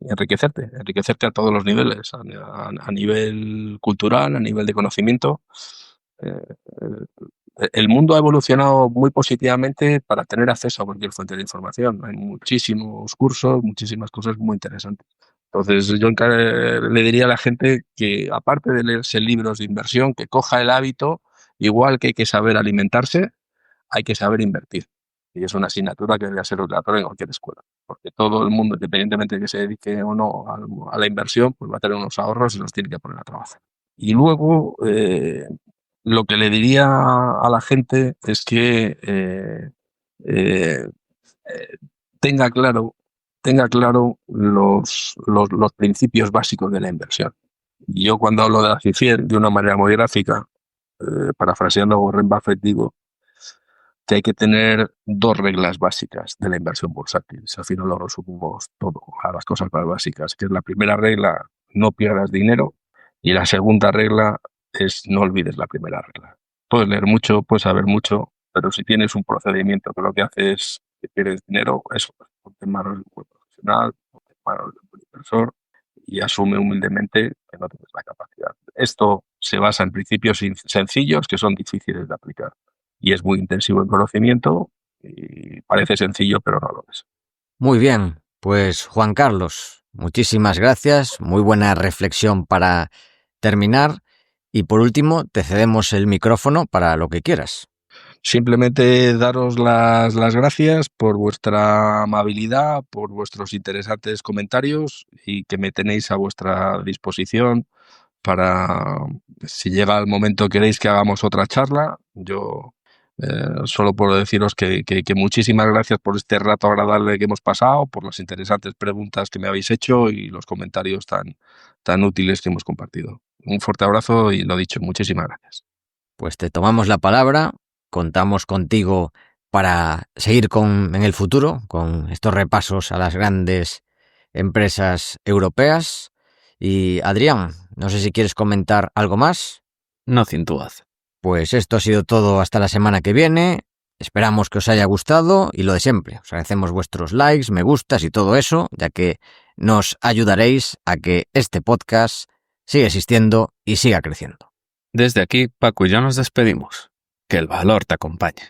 enriquecerte a todos los niveles, a nivel cultural, a nivel de conocimiento. El mundo ha evolucionado muy positivamente para tener acceso a cualquier fuente de información. Hay muchísimos cursos, muchísimas cosas muy interesantes. Entonces, yo le diría a la gente que, aparte de leerse libros de inversión, que coja el hábito, igual que hay que saber alimentarse, hay que saber invertir. Y es una asignatura que debería ser obligatoria en cualquier escuela. Porque todo el mundo, independientemente de que se dedique o no a la inversión, pues va a tener unos ahorros y los tiene que poner a trabajar. Y luego, lo que le diría a la gente es que eh, tenga claro los principios básicos de la inversión. Y yo, cuando hablo de la CIFIR de una manera muy gráfica, parafraseando a Warren Buffett, digo que hay que tener 2 reglas básicas de la inversión bursátil. Si al final lo resumimos todo a las cosas más básicas, que es la primera regla: no pierdas dinero, y la segunda regla es: no olvides la primera regla. Puedes leer mucho, puedes saber mucho, pero si tienes un procedimiento que lo que hace es que pierdes dinero, eso, ponte en manos de un buen profesional, ponte en manos de un buen inversor y asume humildemente que no tienes la capacidad. Esto se basa en principios sencillos que son difíciles de aplicar. Y es muy intensivo en conocimiento y parece sencillo, pero no lo es. Muy bien, pues Juan Carlos, muchísimas gracias, muy buena reflexión para terminar y por último te cedemos el micrófono para lo que quieras. Simplemente daros las gracias por vuestra amabilidad, por vuestros interesantes comentarios y que me tenéis a vuestra disposición para, si llega el momento queréis que hagamos otra charla. Yo solo puedo deciros que muchísimas gracias por este rato agradable que hemos pasado, por las interesantes preguntas que me habéis hecho y los comentarios tan útiles que hemos compartido. Un fuerte abrazo y, lo dicho, muchísimas gracias. Pues te tomamos la palabra, contamos contigo para seguir en el futuro con estos repasos a las grandes empresas europeas. Y Adrián, no sé si quieres comentar algo más. No cintuaz. Pues esto ha sido todo hasta la semana que viene. Esperamos que os haya gustado y lo de siempre. Os agradecemos vuestros likes, me gustas y todo eso, ya que nos ayudaréis a que este podcast siga existiendo y siga creciendo. Desde aquí, Paco y yo nos despedimos. Que el valor te acompañe.